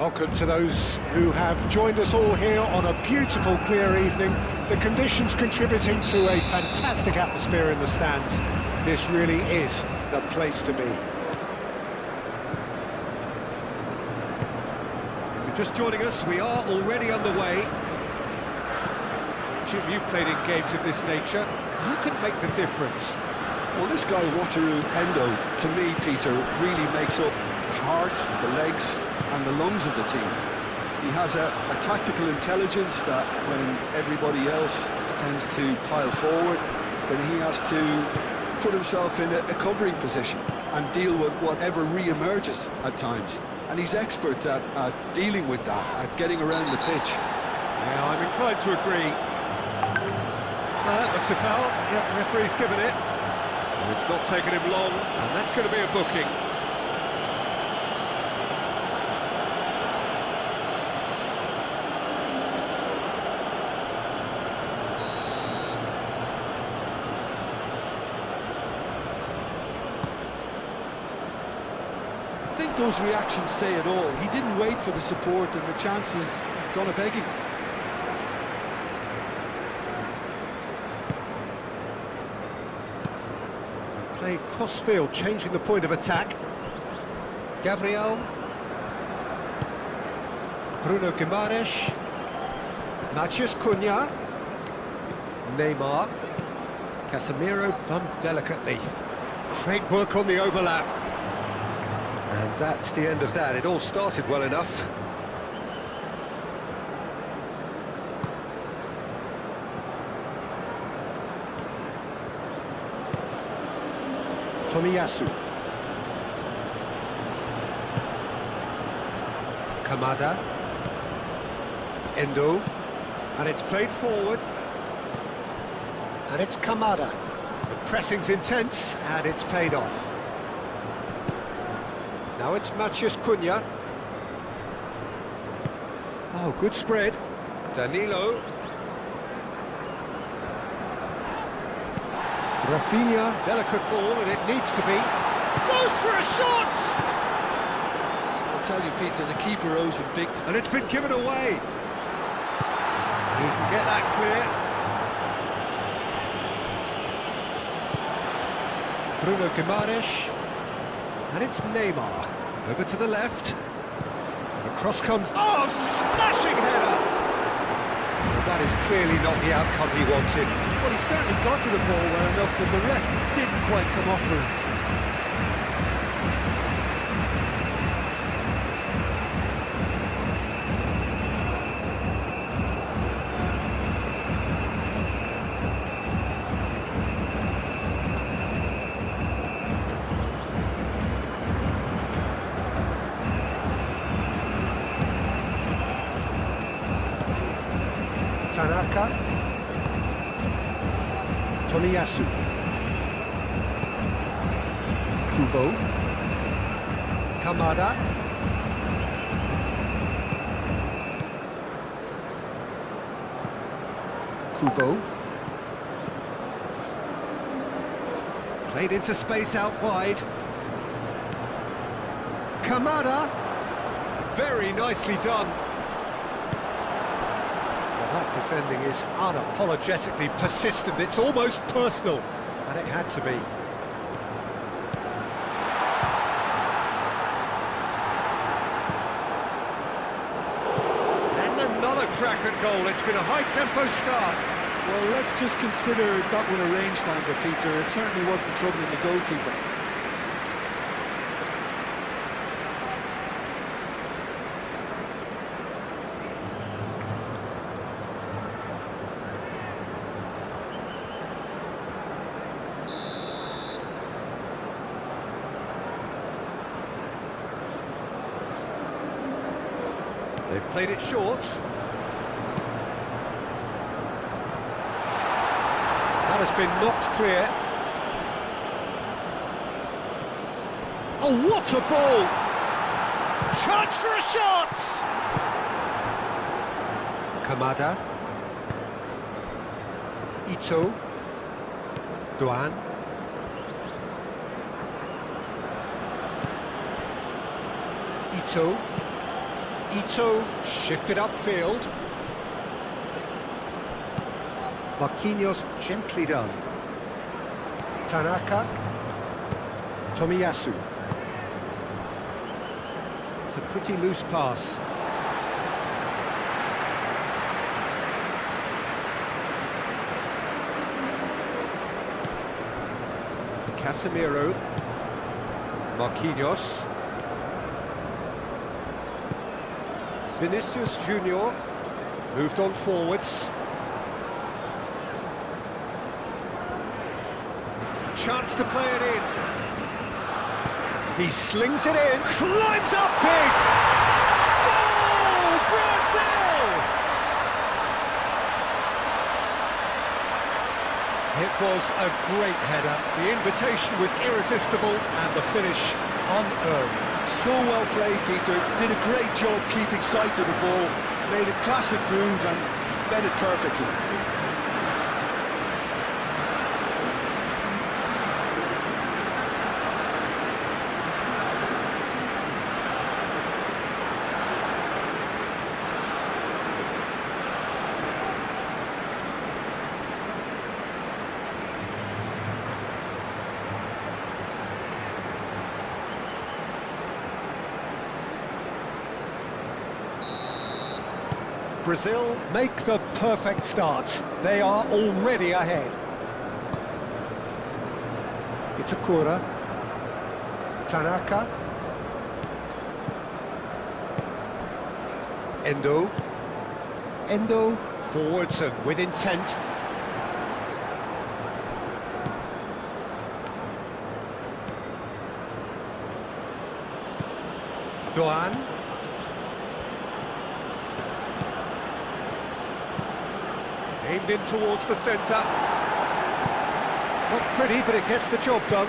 Welcome to those who have joined us all here on a beautiful, clear evening. The conditions contributing to a fantastic atmosphere in the stands. This really is the place to be. If you're just joining us, we are already underway. Jim, you've played in games of this nature. Who can make the difference? Well, this guy, Wataru Endo, to me, Peter, really makes up the heart, the legs and the lungs of the team. He has a tactical intelligence that when everybody else tends to pile forward, then he has to put himself in a covering position and deal with whatever re-emerges at times. And he's expert at dealing with that, at getting around the pitch. Yeah, I'm inclined to agree. That looks a foul. Yep, referee's given it. And it's not taken him long, and that's going to be a booking. I think those reactions say it all. He didn't wait for the support and the chances gone a begging. Play cross-field, changing the point of attack. Gabriel. Bruno Guimaraes. Matheus Cunha. Neymar. Casemiro done delicately. Great work on the overlap. And that's the end of that. It all started well enough. Tomiyasu. Kamada. Endo. And it's played forward. And it's Kamada. The pressing's intense, and it's paid off. Now it's Matheus Cunha. Oh, good spread. Danilo. Rafinha, delicate ball, and it needs to be. Goes for a shot! I'll tell you, Peter, the keeper owes a big... And it's been given away. He can get that clear. Bruno Guimaraes. And it's Neymar. Over to the left. The cross comes... Oh, smashing header! Well, that is clearly not the outcome he wanted. Well, he certainly got to the ball well enough, but the rest didn't quite come off for him. Tanaka. Tomiyasu. Kubo. Kamada. Kubo. Played into space out wide. Kamada. Very nicely done. That defending is unapologetically persistent. It's almost personal, and it had to be. And another crack at goal. It's been a high-tempo start. Well, let's just consider that one a rangefinder, Peter. It certainly wasn't troubling the goalkeeper. They've played it short. That has been knocked clear. Oh, what a ball! Chance for a shot! Kamada. Ito. Duan. Ito. Ito shifted upfield. Marquinhos gently done. Tanaka. Tomiyasu. It's a pretty loose pass. Casemiro. Marquinhos. Vinicius Junior moved on forwards. A chance to play it in. He slings it in, climbs up big! Goal! Brazil! It was a great header. The invitation was irresistible and the finish unearned. So well played, Peter. Did a great job keeping sight of the ball. Made a classic move and read it perfectly. Brazil make the perfect start. They are already ahead. Itakura. Tanaka. Endo. Endo forwards and with intent. Doan. Aimed in towards the centre. Not pretty, but it gets the job done.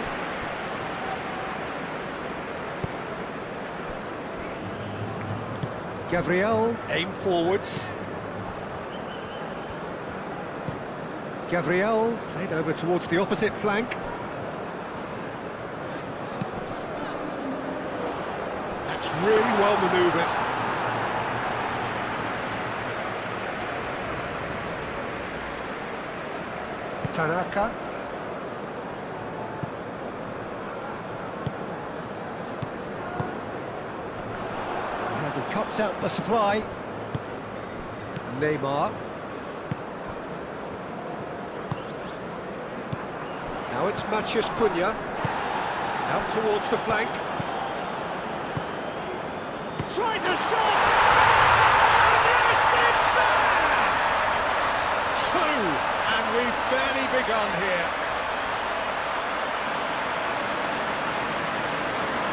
Gabriel, aim forwards. Gabriel, played over towards the opposite flank. That's really well manoeuvred. Tanaka. And he cuts out the supply. Neymar. Now it's Matheus Cunha. Out towards the flank. Tries a shot! And yes, it's there! Two! And we've barely begun here.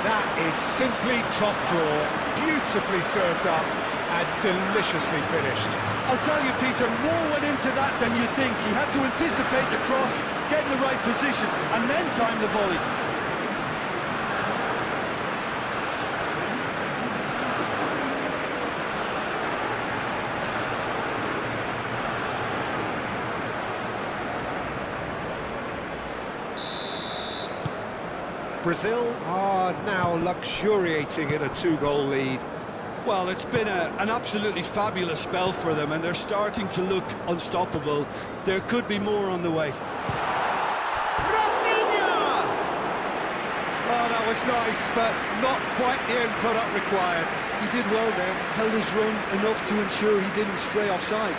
That is simply top draw, beautifully served up and deliciously finished. I'll tell you, Peter, more went into that than you'd think. He had to anticipate the cross, get in the right position, and then time the volley. Brazil are now luxuriating in a two-goal lead. Well, it's been an absolutely fabulous spell for them, and they're starting to look unstoppable. There could be more on the way. Rafinha! Oh, that was nice, but not quite the end product required. He did well there, held his run enough to ensure he didn't stray offside.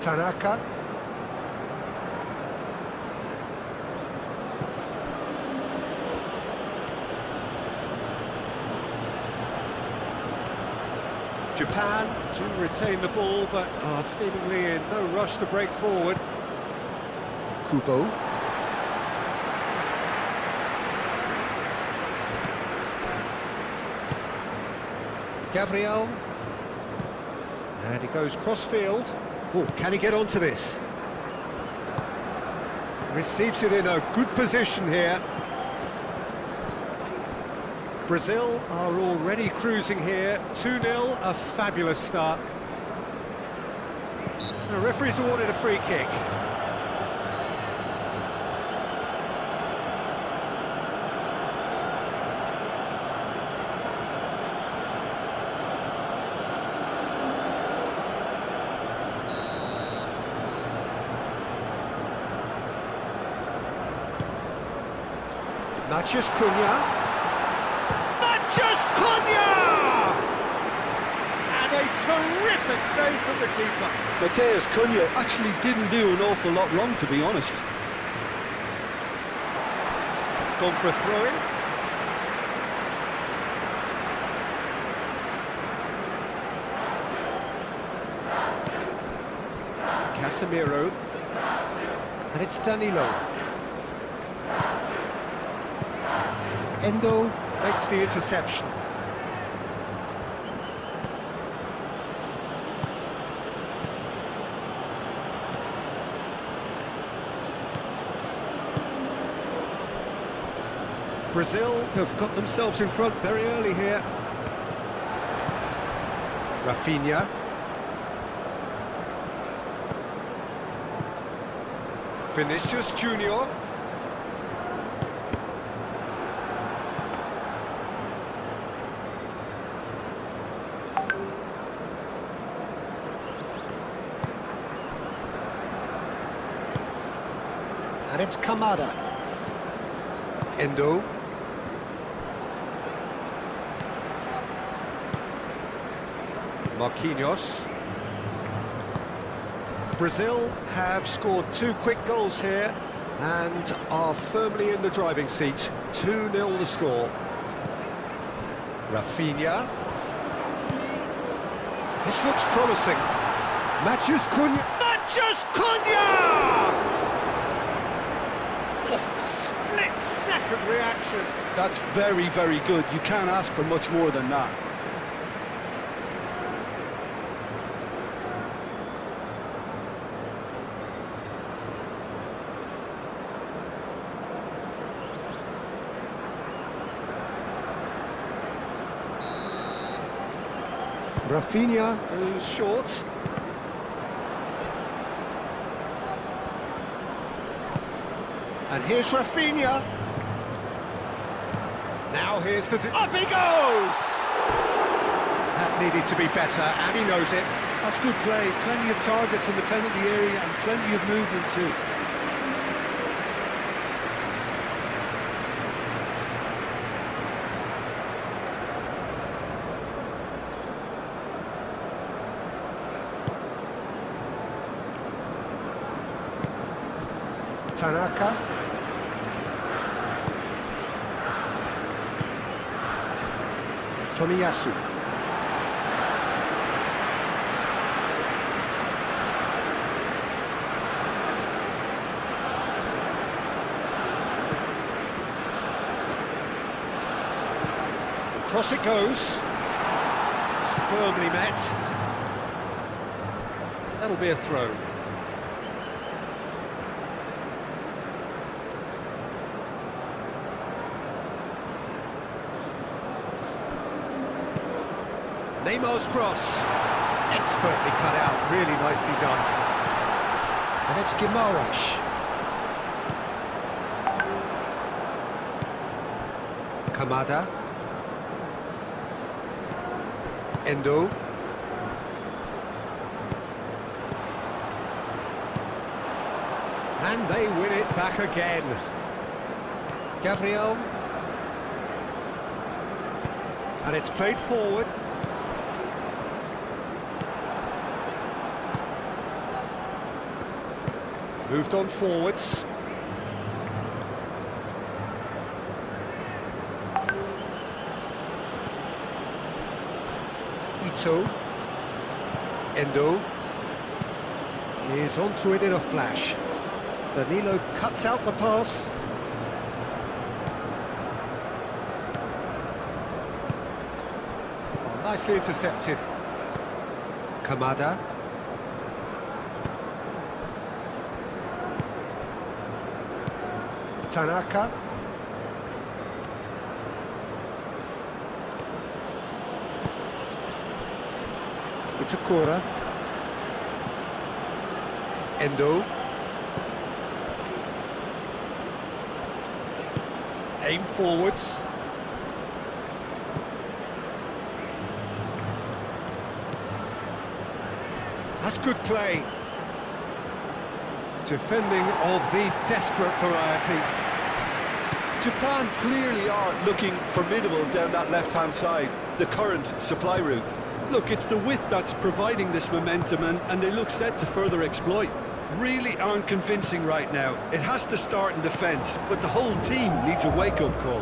Tanaka. Japan do retain the ball, but are seemingly in no rush to break forward. Kubo. Gabriel. And he goes cross-field. Oh, can he get onto this? Receives it in a good position here. Brazil are already cruising here. 2-0, a fabulous start. The referee's awarded a free kick. Matheus Cunha. Matheus Cunha! And a terrific save from the keeper. Matheus Cunha actually didn't do an awful lot wrong, to be honest. It's gone for a throw-in. Casemiro. And it's Danilo. Endo makes the interception. Brazil have got themselves in front very early here. Rafinha. Vinicius Junior. And it's Kamada. Endo. Marquinhos. Brazil have scored 2 quick goals here and are firmly in the driving seat. 2-0 the score. Rafinha. This looks promising. Matheus Cunha. Matheus Cunha! Split-second reaction. That's very, very good. You can't ask for much more than that. Rafinha. Goes short. And here's Rafinha. Now here's the... Up he goes! That needed to be better, and he knows it. That's good play. Plenty of targets in the penalty area and plenty of movement too. Tanaka. Tomiyasu. Cross it goes. Firmly met. That'll be a throw. Neymar's cross. Expertly cut out, really nicely done. And it's Guimaraes. Kamada. Endo. And they win it back again. Gabriel. And it's played forward. Moved on forwards. Ito. Endo. Is onto it in a flash. Danilo cuts out the pass. Oh, nicely intercepted. Kamada. Tanaka. It's a corner. Endo. Aim forwards. That's good play. Defending of the desperate variety. Japan clearly are looking formidable down that left-hand side, the current supply route. Look, it's the width that's providing this momentum, and they look set to further exploit. Really aren't convincing right now. It has to start in defence, but the whole team needs a wake-up call.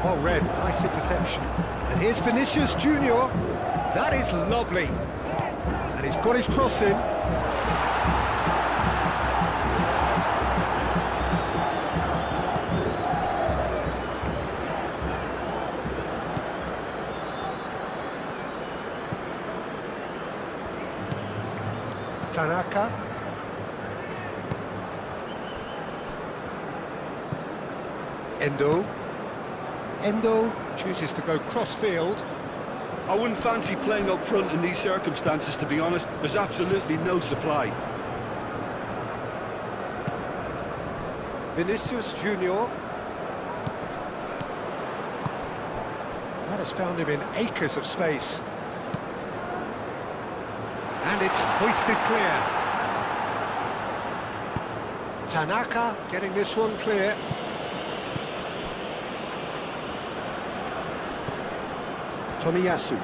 Well read, nice interception. And here's Vinicius Junior. That is lovely. And he's got his cross in. Tanaka. Endo. Endo chooses to go cross-field. I wouldn't fancy playing up front in these circumstances, to be honest. There's absolutely no supply. Vinicius Junior. That has found him in acres of space. And it's hoisted clear. Tanaka getting this one clear. Tomiyasu.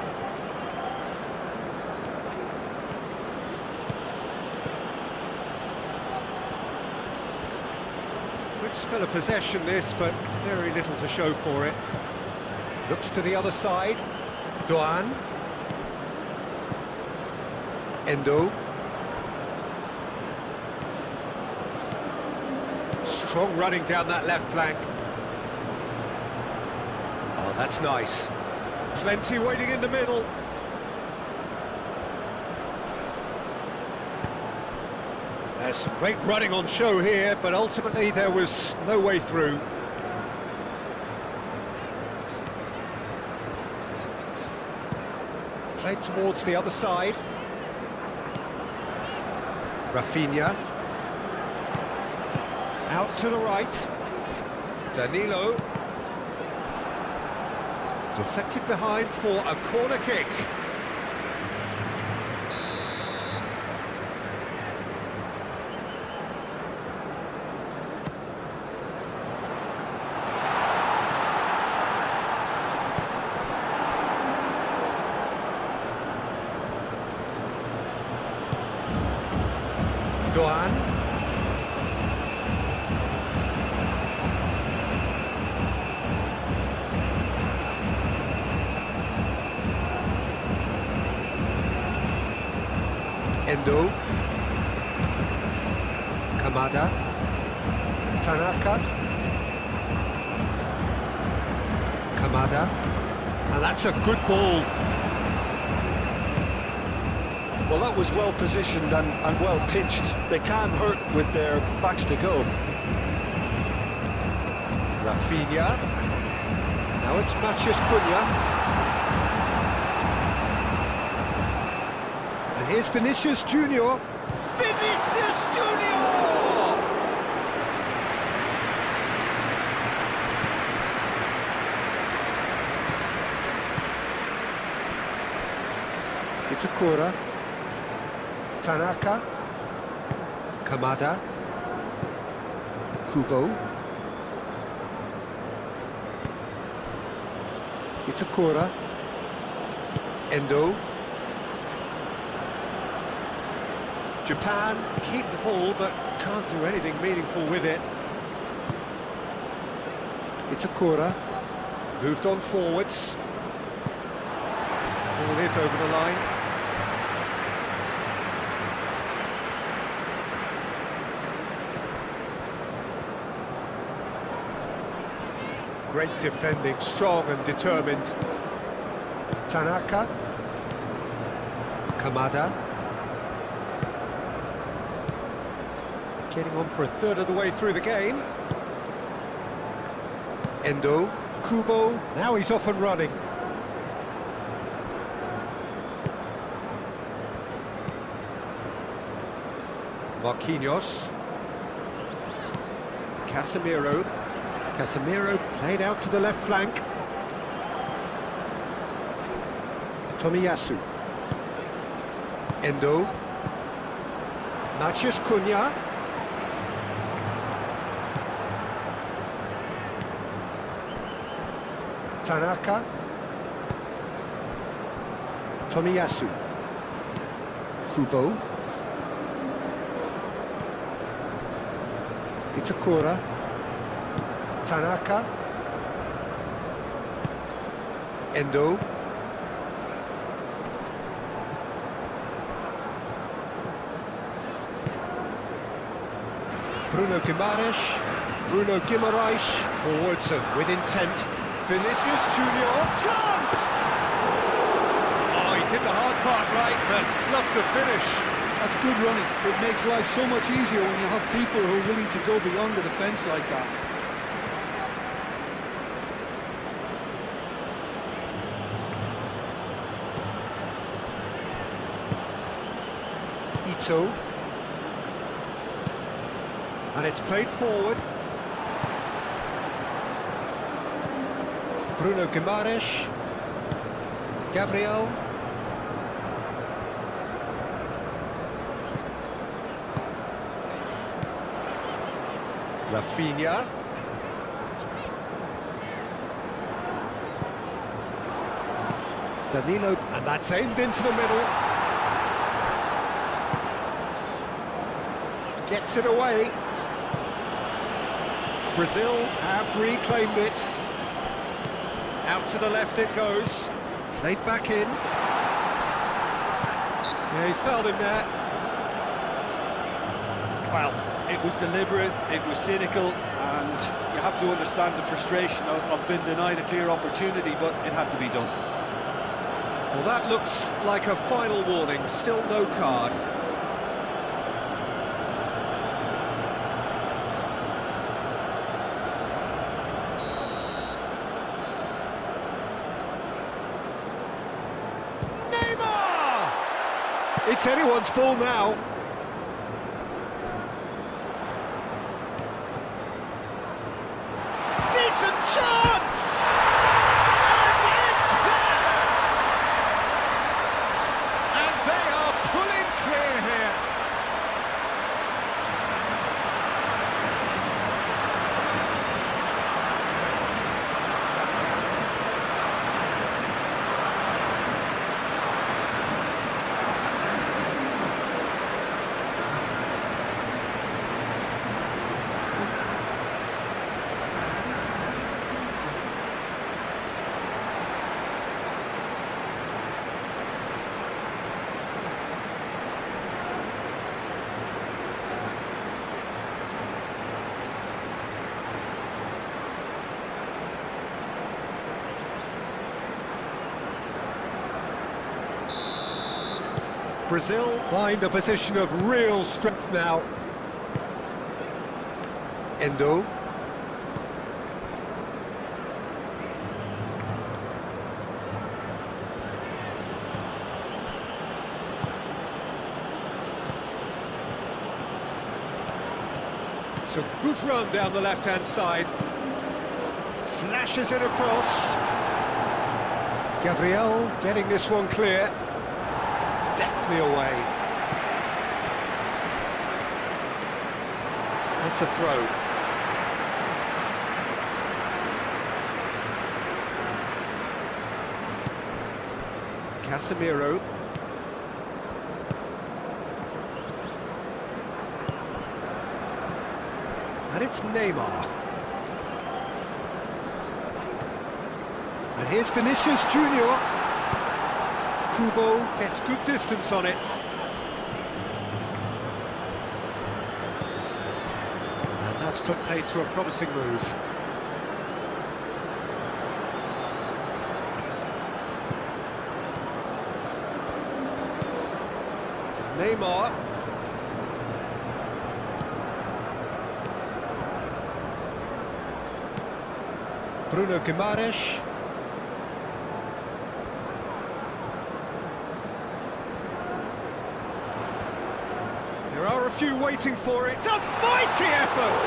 Good spell of possession this, but very little to show for it. Looks to the other side. Doan. Endo. Strong running down that left flank. Oh, that's nice. Plenty waiting in the middle. There's some great running on show here, but ultimately there was no way through. Played towards the other side. Rafinha. Out to the right. Danilo. Deflected behind for a corner kick. Doan. Endo. Kamada. Tanaka. Kamada. And that's a good ball. Well, that was well positioned and well pitched. They can't hurt with their backs to go. Rafinha. Now it's Matheus Cunha. And here's Vinicius Junior. Vinicius Junior! It's Itakura. Tanaka. Kamada. Kubo. It's Itakura. Endo. Japan keep the ball but can't do anything meaningful with it. It's Itakura. Moved on forwards. Ball is over the line. Great defending, strong and determined. Tanaka. Kamada. Getting on for a third of the way through the game. Endo. Kubo. Now he's off and running. Marquinhos. Casemiro. Casemiro played out to the left flank. Tomiyasu. Endo. Matheus Cunha. Tanaka. Tomiyasu. Kubo. Itakura. Tanaka. Endo. Bruno Guimaraes. Bruno Guimaraes. Forwards and with intent. Vinicius Junior. Chance! Oh, he did the hard part right, but fluffed the finish. That's good running. It makes life so much easier when you have people who are willing to go beyond the defence like that. Ito. And it's played forward. Bruno Guimaraes. Gabriel. Rafinha. Danilo, and that's aimed into the middle. Gets it away. Brazil have reclaimed it. Out to the left it goes. Played back in. Yeah, he's fouled him there. Well, it was deliberate, it was cynical, and you have to understand the frustration of being denied a clear opportunity, but it had to be done. Well, that looks like a final warning. Still no card. It's anyone's ball now. Decent chance! And it's there! And they are pulling clear here. Brazil find a position of real strength now. Endo. It's a good run down the left-hand side. Flashes it across. Gabriel getting this one clear. Deftly away. That's a throw. Casemiro. And it's Neymar. And here's Vinicius Junior. Kubo gets good distance on it. And that's put paid to a promising move. Neymar. Bruno Guimaraes. They're There are a few waiting for it. It's a mighty effort!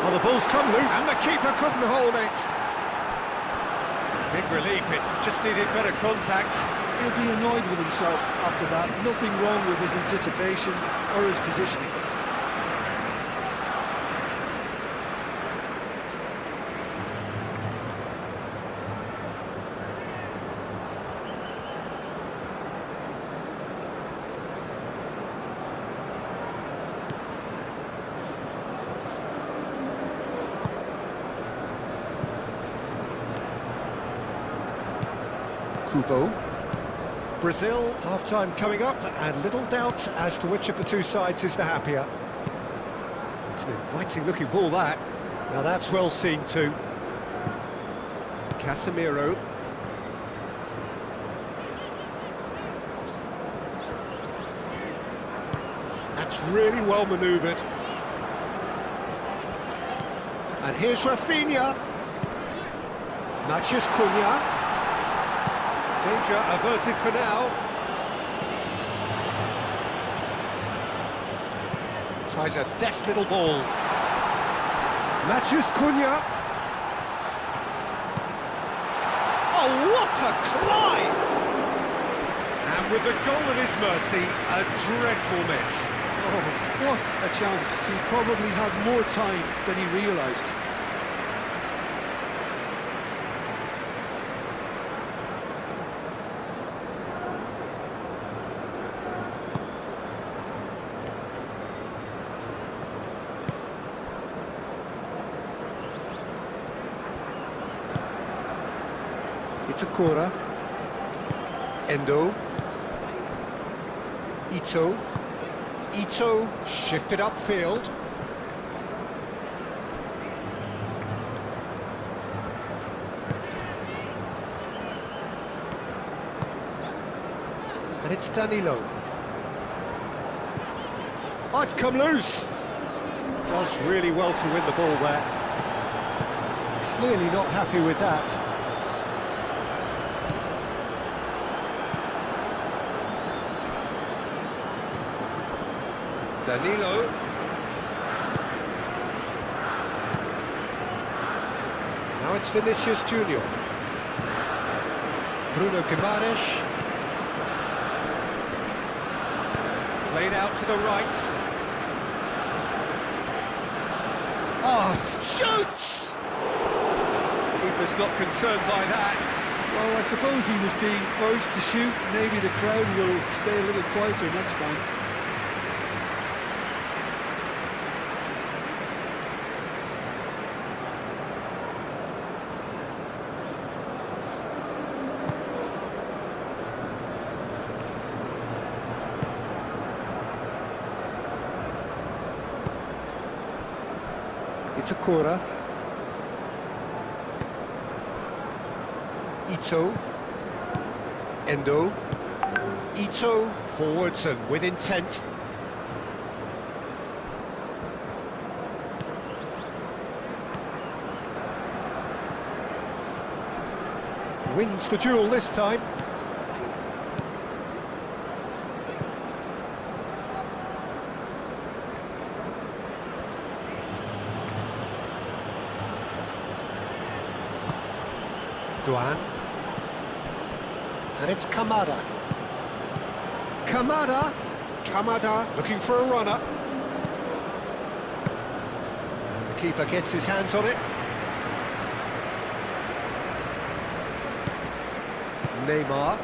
Oh, the ball's come loose. And the keeper couldn't hold it. Big relief, it just needed better contact. He'll be annoyed with himself after that. Nothing wrong with his anticipation or his positioning. Kubo. Brazil, half-time coming up, and little doubt as to which of the two sides is the happier. It's an inviting-looking ball, that. Now that's well seen too. Casemiro. That's really well manoeuvred. And here's Rafinha. Matheus Cunha. Danger averted for now. Tries a deft little ball. Matheus Cunha. Oh, what a climb! And with the goal at his mercy, a dreadful miss. Oh, what a chance. He probably had more time than he realised. It's a Cora. Endo. Ito. Ito shifted upfield. And it's Danilo. Oh, it's come loose. Does really well to win the ball there. Clearly not happy with that. Danilo. Now it's Vinicius Junior. Bruno Guimaraes. Played out to the right. Oh, shoots! Keeper's not concerned by that. Well, I suppose he was being urged to shoot. Maybe the crowd will stay a little quieter next time. It's a Cora. Ito. Endo. Ito forwards and with intent. Wins the duel this time. Duan. And it's Kamada. Kamada. Kamada looking for a runner. And the keeper gets his hands on it. Neymar.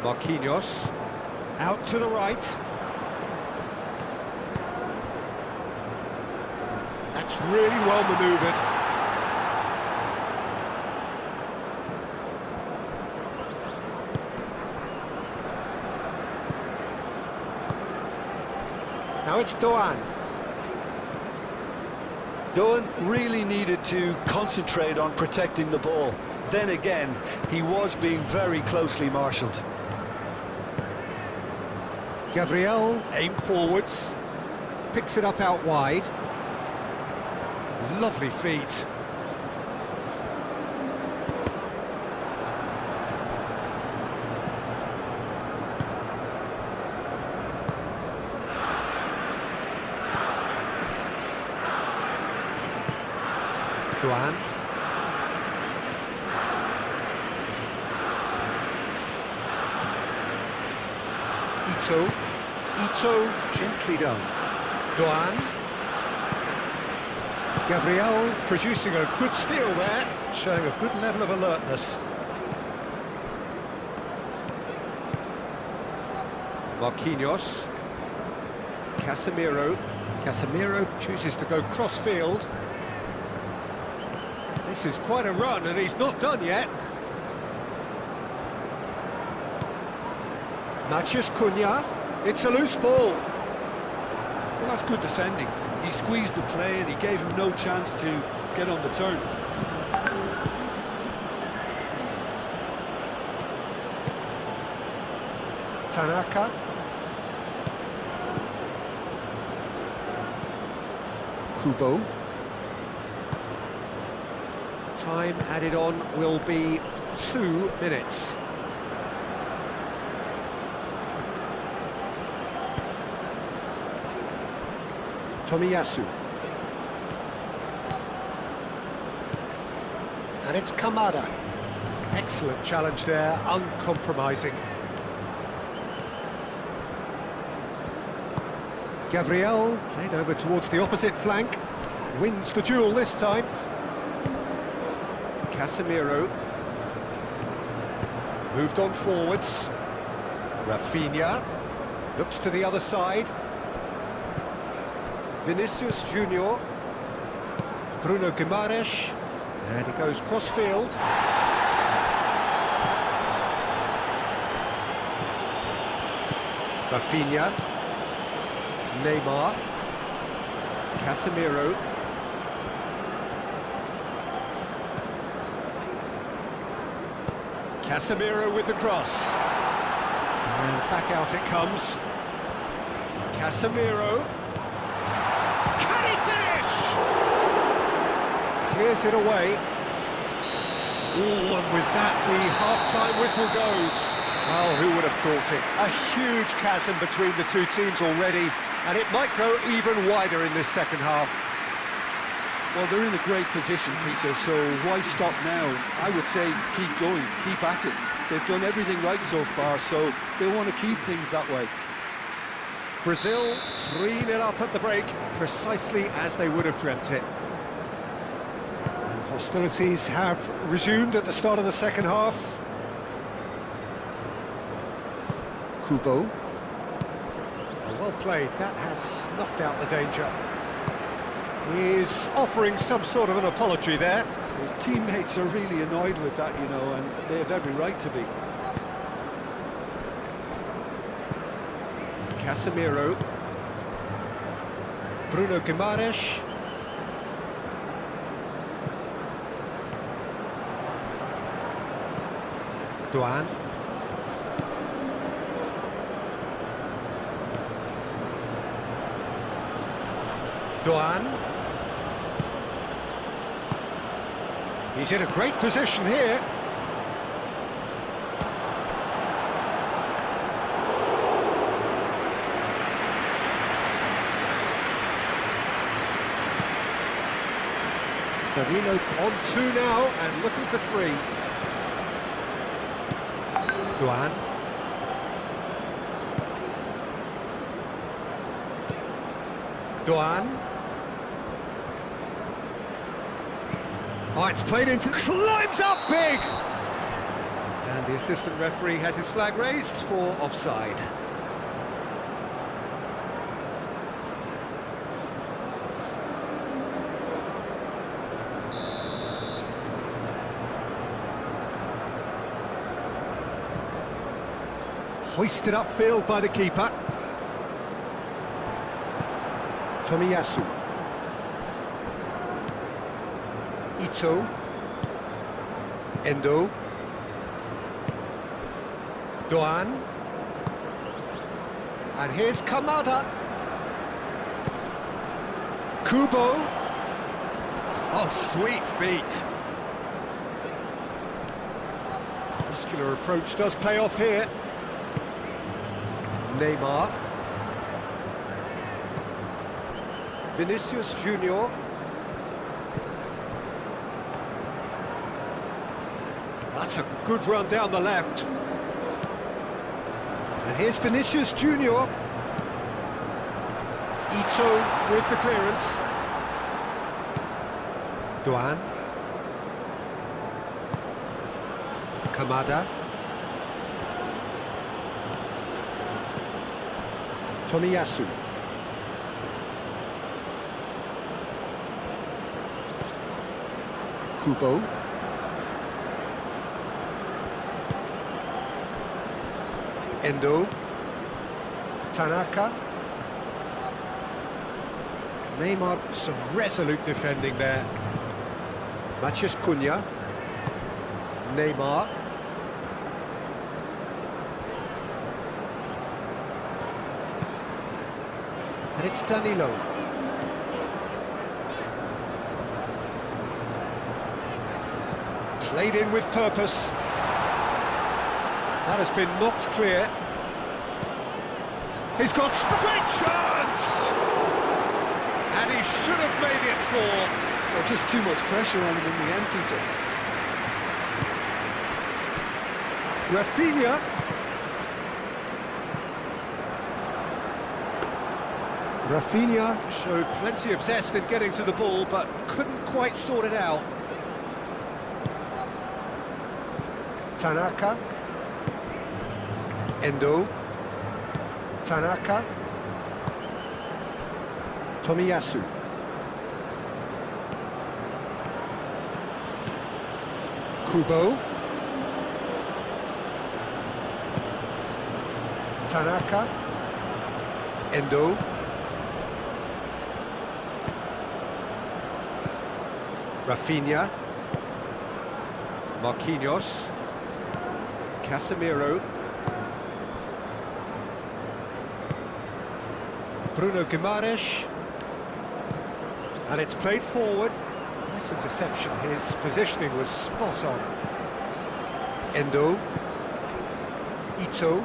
Marquinhos. Out to the right. That's really well manoeuvred. Now it's Doan. Doan really needed to concentrate on protecting the ball. Then again, he was being very closely marshalled. Gabriel aim forwards, picks it up out wide. Lovely feet. Duan. Ito gently done. Duan. Gabriel producing a good steal there, showing a good level of alertness. Marquinhos. Casemiro. Casemiro chooses to go cross-field. This is quite a run, and he's not done yet. Matheus Cunha. It's a loose ball. Well, that's good defending. He squeezed the play and he gave him no chance to get on the turn. Tanaka. Kubo. Time added on will be 2 minutes. Tomiyasu. And it's Kamada. Excellent challenge there, uncompromising. Gabriel played over towards the opposite flank. Wins the duel this time. Casemiro. Moved on forwards. Rafinha. Looks to the other side. Vinicius Junior. Bruno Guimaraes. And he goes cross-field. Rafinha. Neymar. Casemiro. Casemiro with the cross. And back out it comes. Casemiro. Can he finish? Clears it away. Ooh, and with that, the half-time whistle goes. Well, who would have thought it? A huge chasm between the two teams already, and it might grow even wider in this second half. Well, they're in a great position, Peter, so why stop now? I would say keep going, keep at it. They've done everything right so far, so they want to keep things that way. Brazil 3-0 up at the break, precisely as they would have dreamt it. And hostilities have resumed at the start of the second half. Kubo. Well played, that has snuffed out the danger. He's offering some sort of an apology there. His teammates are really annoyed with that, you know, and they have every right to be. Casemiro. Bruno Guimaraes. Duan. Duan. He's in a great position here. Firmino on 2 now and looking for 3. Duan. Duan. Oh, it's played into... climbs up big! And the assistant referee has his flag raised for offside. Hoisted upfield by the keeper. Tomiyasu. Ito. Endo. Duan. And here's Kamada. Kubo. Oh, sweet feet. Muscular approach does pay off here. Neymar. Vinicius Junior. That's a good run down the left. And here's Vinicius Junior. Ito with the clearance. Doan. Kamada. Tomiyasu. Kubo. Endo. Tanaka. Neymar, some resolute defending there. Matheus Cunha. Neymar. And it's Danilo. Played in with purpose. That has been knocked clear. He's got great chance! And he should have made it 4. Well, just too much pressure on him in the end, Peter. Rafinha. Rafinha showed plenty of zest in getting to the ball, but couldn't quite sort it out. Tanaka. Endo. Tanaka. Tomiyasu. Kubo. Tanaka. Endo. Rafinha. Marquinhos. Casemiro. Bruno Guimaraes. And it's played forward. Nice interception. His positioning was spot on. Endo. Ito.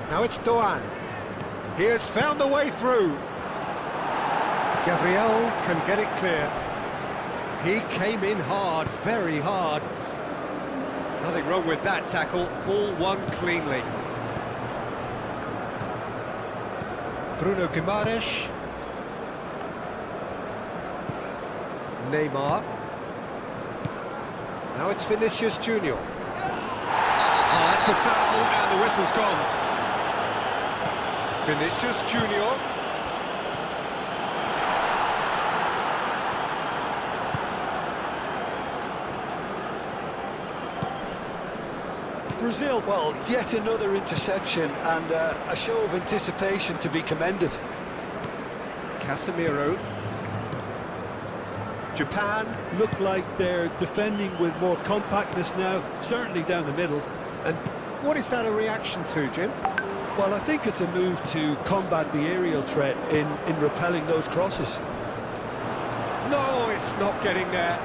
Now it's Doan. He has found the way through. Gabriel can get it clear. He came in hard, very hard. Nothing wrong with that tackle. Ball won cleanly. Bruno Guimaraes. Neymar. Now it's Vinicius Junior. Oh, that's a foul, and the whistle's gone. Vinicius Junior. Brazil, well, yet another interception and a show of anticipation to be commended. Casemiro. Japan Look like they're defending with more compactness now, certainly down the middle. And what is that a reaction to, Jim? Well, I think it's a move to combat the aerial threat in repelling those crosses. No, it's not getting there.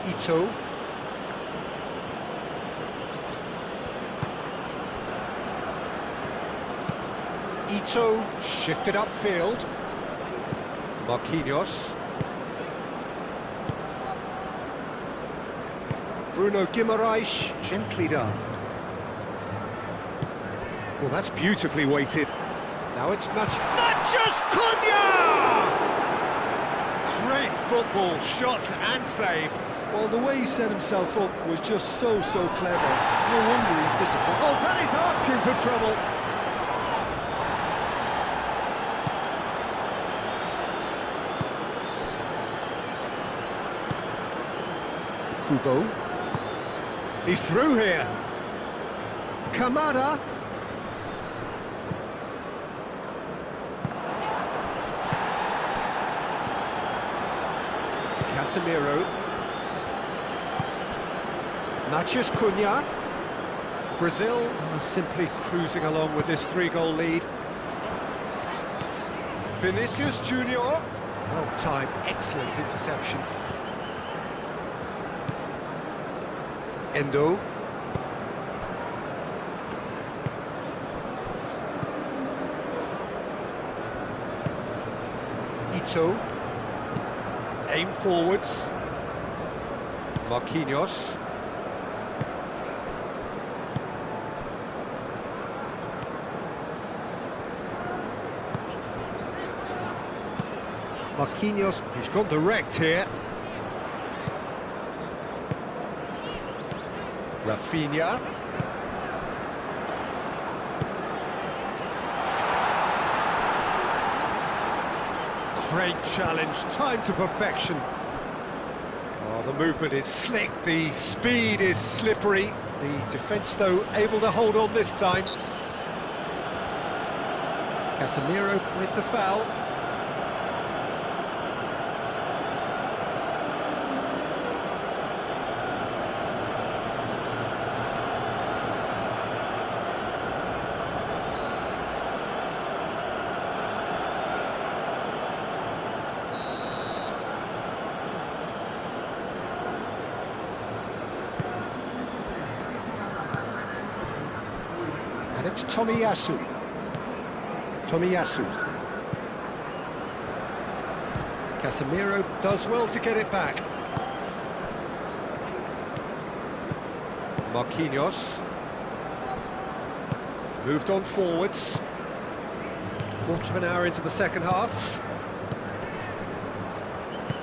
Ito. Ito shifted upfield. Marquinhos. Bruno Guimaraes, gently done. Well, that's beautifully weighted. Now it's Matheus Cunha! Great football, shot and save. Well, the way he set himself up was just so clever. No wonder he's disappointed. Oh, that is asking for trouble. Kubo. He's through here. Kamada. Casemiro. Matheus Cunha. Brazil are simply cruising along with this 3-goal lead. Vinicius Junior. Well timed, excellent interception. Endo. Ito. Aim forwards. Marquinhos. Marquinhos, he's gone direct here. Rafinha. Great challenge, time to perfection. Oh, the movement is slick, the speed is slippery. The defence, though, able to hold on this time. Casemiro with the foul. And it's Tomiyasu. Casemiro does well to get it back. Marquinhos. Moved on forwards. Quarter of an hour into the second half.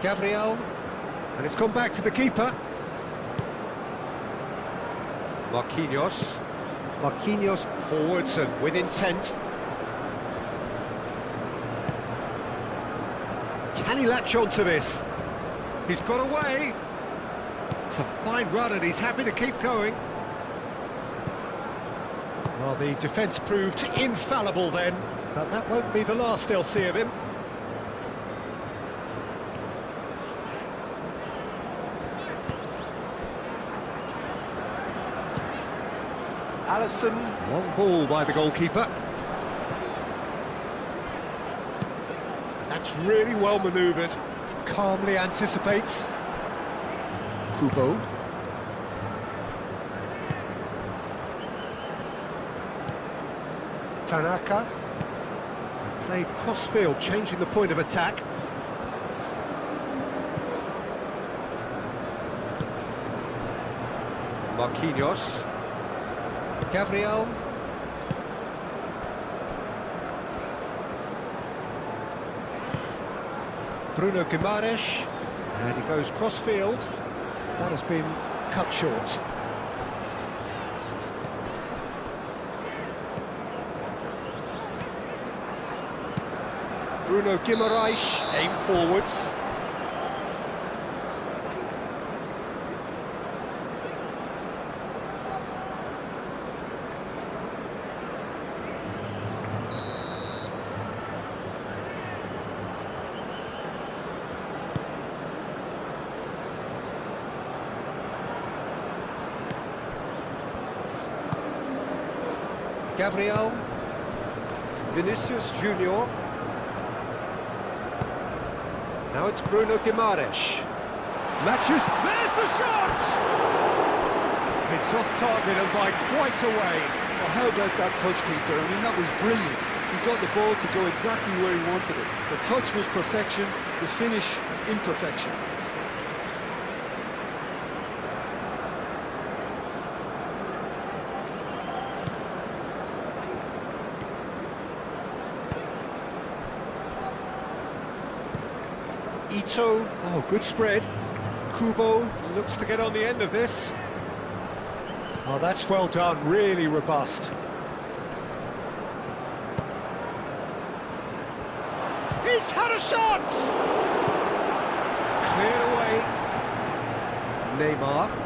Gabriel. And it's gone back to the keeper. Marquinhos. Marquinhos Forwards and with intent. Can he latch on to this? He's got away. It's a fine run and he's happy to keep going. Well, the defence proved infallible then, but that won't be the last they'll see of him. Alisson. Long ball by the goalkeeper. That's really well manoeuvred. Calmly anticipates. Kubo. Tanaka. Played cross-field, changing the point of attack. Marquinhos. Gabriel. Bruno Guimaraes. And he goes cross-field. That has been cut short. Bruno Guimaraes. Aim forwards. Gabriel. Vinicius Junior. Now it's Bruno Guimaraes. Matches. There's the shot! It's off target and by quite a way. Well, how about that touch, Peter? I mean, that was brilliant. He got the ball to go exactly where he wanted it. The touch was perfection, the finish imperfection. Ito, oh, good spread. Kubo looks to get on the end of this. Oh, that's well done, really robust. He's had a shot! Cleared away. Neymar.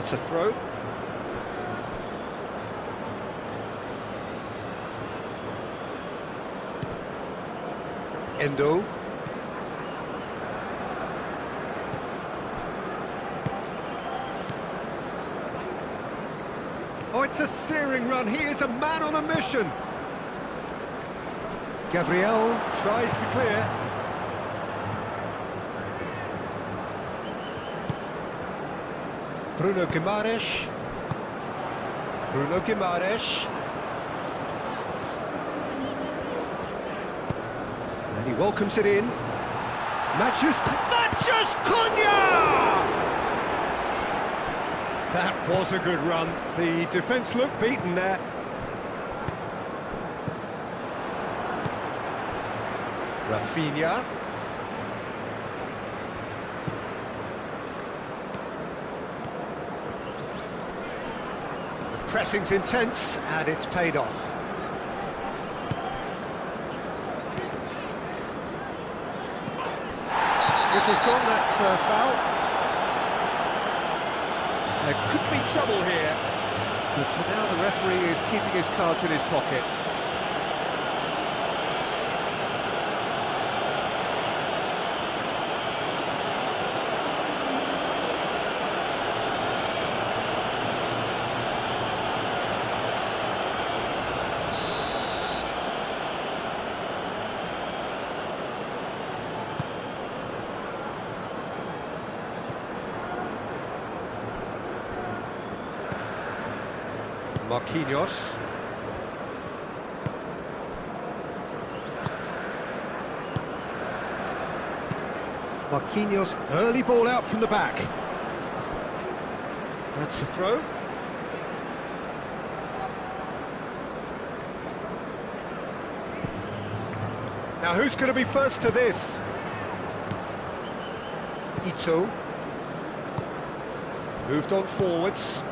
That's a throw. Endo. That's a searing run. He is a man on a mission. Gabriel tries to clear. Bruno Guimaraes. Bruno Guimaraes. And he welcomes it in. Matthews Cunha! That was a good run. The defence looked beaten there. Rafinha. The pressing's intense and it's paid off. This has gone, that's foul. There could be trouble here, but for now the referee is keeping his cards in his pocket. Marquinhos. Marquinhos, early ball out from the back. That's a throw. Now who's going to be first to this? Ito. Moved on forwards.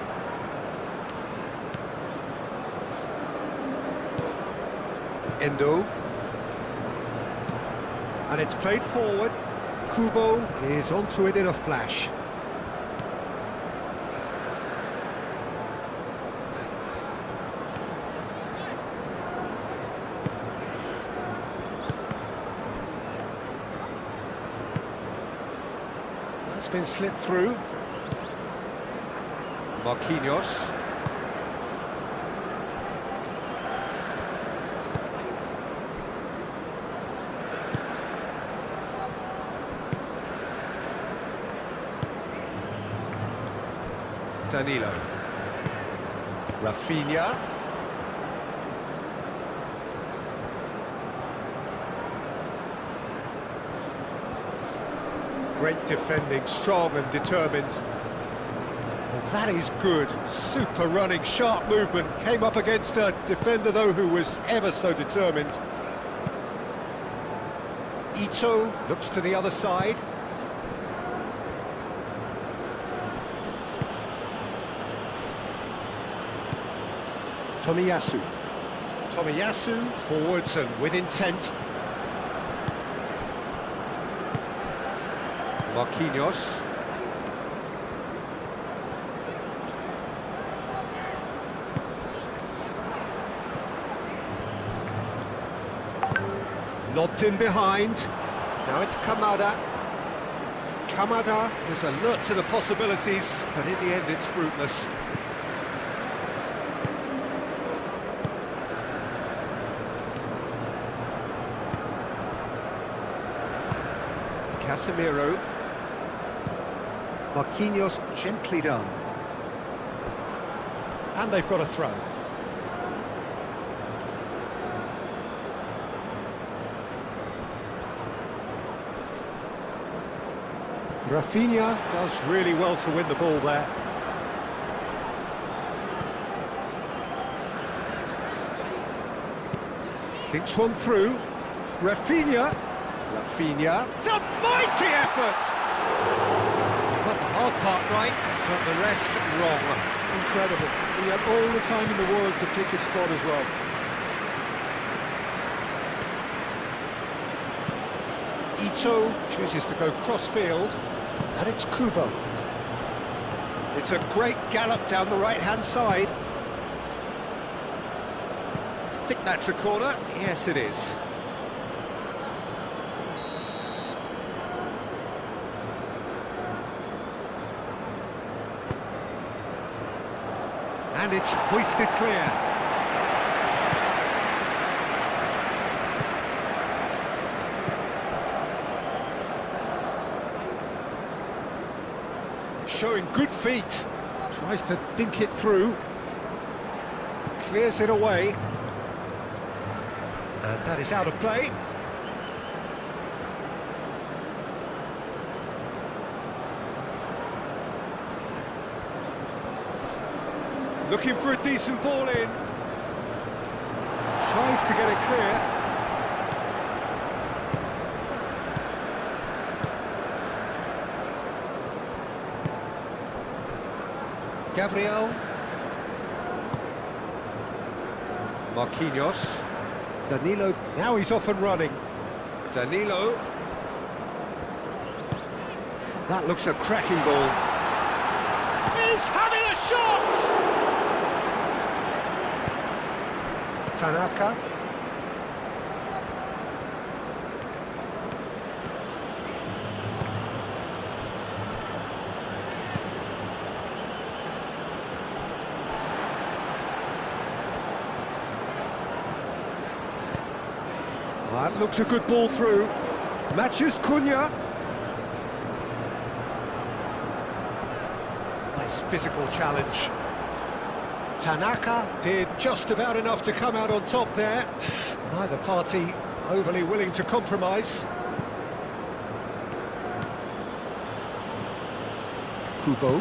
Endo. And it's played forward. Kubo is onto it in a flash. That's been slipped through. Marquinhos. Danilo. Rafinha. Great defending, strong and determined. Well, that is good. Super running, sharp movement. Came up against a defender, though, who was ever so determined. Ito looks to the other side. Tomiyasu. Tomiyasu forwards and with intent. Marquinhos. Lobbed in behind. Now it's Kamada. Kamada is alert to the possibilities, but in the end it's fruitless. Casemiro. Marquinhos gently done. And they've got a throw. Rafinha does really well to win the ball there. Dinks one through. Rafinha. Rafinha. It's a mighty effort! Got the hard part right, but the rest wrong. Incredible. He had all the time in the world to pick his spot as well. Ito chooses to go cross-field, and it's Kubo. It's a great gallop down the right-hand side. I think that's a corner. Yes, it is. And it's hoisted clear. Showing good feet. Tries to dink it through. Clears it away. And that is out of play. Looking for a decent ball in. Tries to get it clear. Gabriel. Marquinhos. Danilo. Now he's off and running. Danilo. That looks a cracking ball. He's having a shot! Tanaka. That looks a good ball through. Matthews Cunha. Nice physical challenge. Tanaka Did just about enough to come out on top there. Neither party overly willing to compromise. Kubo.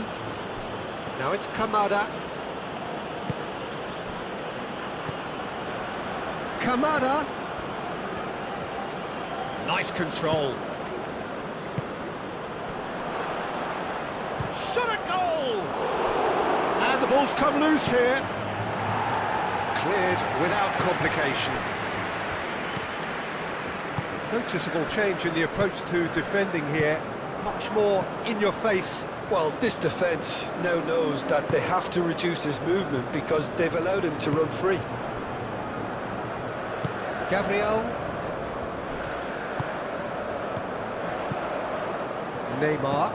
Now it's Kamada. Kamada. Nice control. Shot a goal! And the ball's come loose here. Cleared without complication. Noticeable change in the approach to defending here. Much more in your face. Well, this defence now knows that they have to reduce his movement because they've allowed him to run free. Gabriel. Neymar.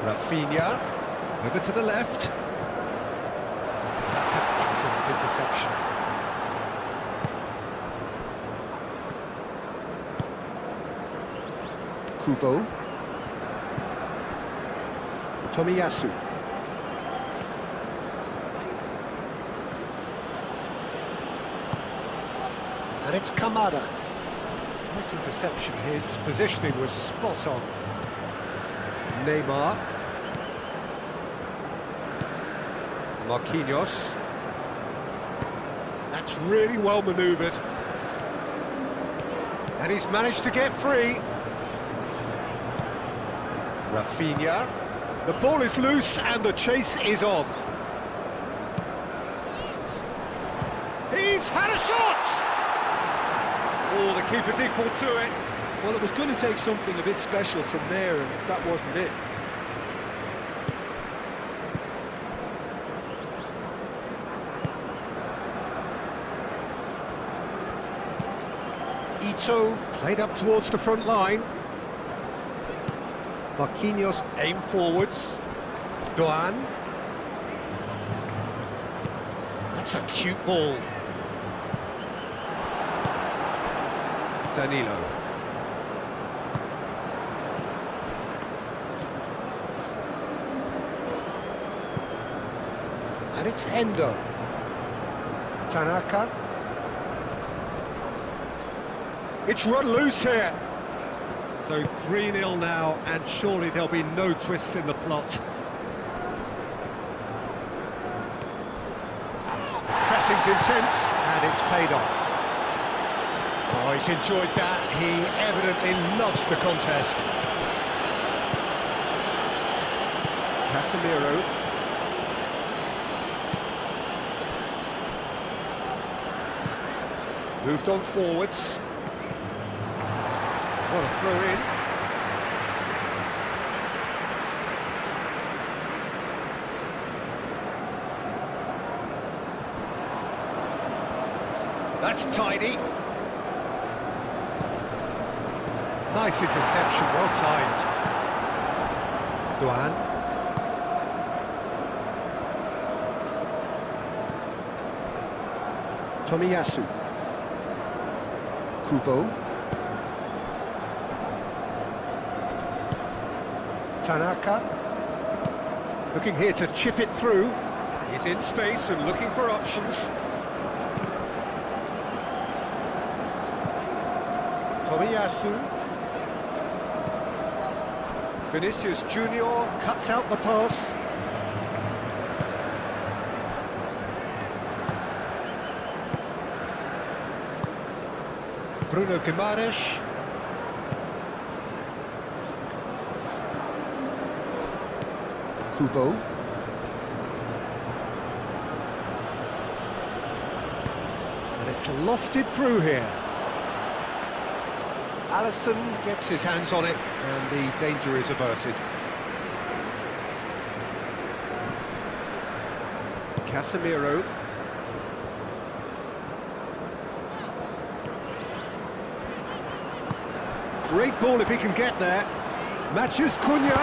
Rafinha. Over to the left. That's an excellent interception. Kubo. Tomiyasu. And it's Kamada. Nice interception. His positioning was spot on. Neymar. Marquinhos. That's really well manoeuvred. And he's managed to get free. Rafinha. The ball is loose and the chase is on. He's had a shot! Oh, the keeper's equal to it. Well, it was going to take something a bit special from there, and that wasn't it. Ito played up towards the front line. Marquinhos aimed forwards. Doan. That's a cute ball. Danilo. And it's Endo. Tanaka. It's run loose here. So 3-0 now, and surely there'll be no twists in the plot. Pressing's intense, and it's paid off. Oh, he's enjoyed that. He evidently loves the contest. Casemiro. Moved on forwards. What a throw in. That's tidy. Nice interception, well timed. Doan. Tomiyasu. Kubo. Tanaka. Looking here to chip it through. He's in space and looking for options. Tomiyasu. Vinicius Junior cuts out the pass. Bruno Guimaraes. Kubo. And it's lofted through here. Alisson gets his hands on it and the danger is averted. Casemiro. Great ball if he can get there. Matches Cunha.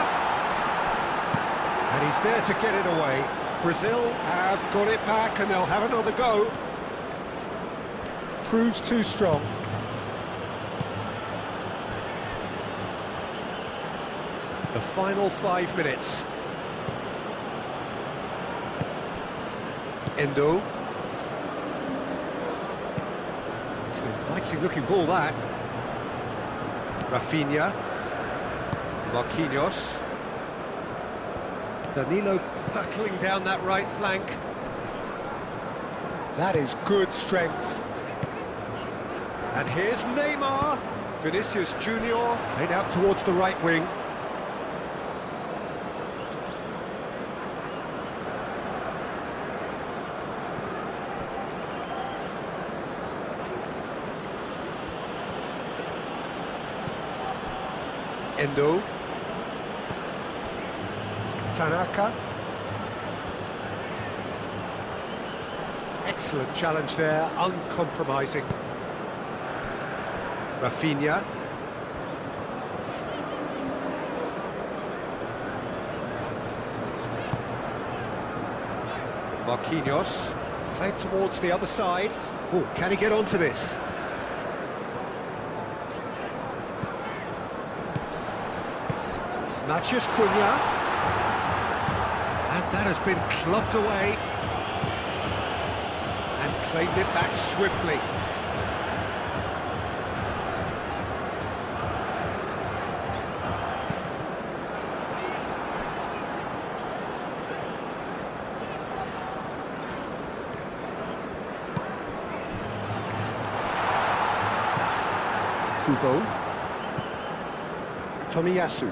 And he's there to get it away. Brazil have got it back and they'll have another go. Proves too strong. The final 5 minutes. Endo. It's an inviting looking ball, that. Rafinha. Marquinhos. Danilo hurtling down that right flank. That is good strength. And here's Neymar. Vinicius Junior played out towards the right wing. Endo. Tanaka. Excellent challenge there, uncompromising. Rafinha. Marquinhos. Played towards the other side. Oh, can he get onto this? Matches Cunha. And that has been clubbed away. And claimed it back swiftly. Kubo. Tomiyasu.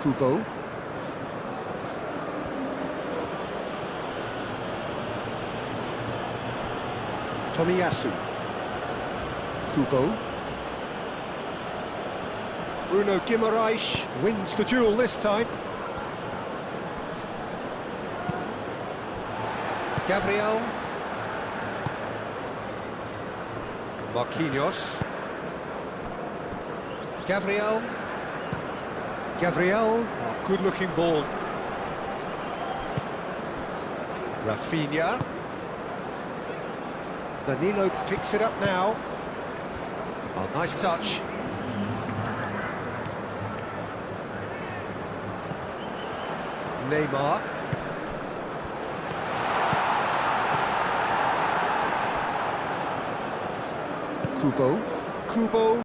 Kubo. Tomiyasu. Kubo. Bruno Guimaraes wins the duel this time. Gabriel. Marquinhos. Gabriel. Gabriel, oh, good-looking ball. Rafinha. Danilo picks it up now. Oh, nice touch. Neymar. Kubo. Kubo.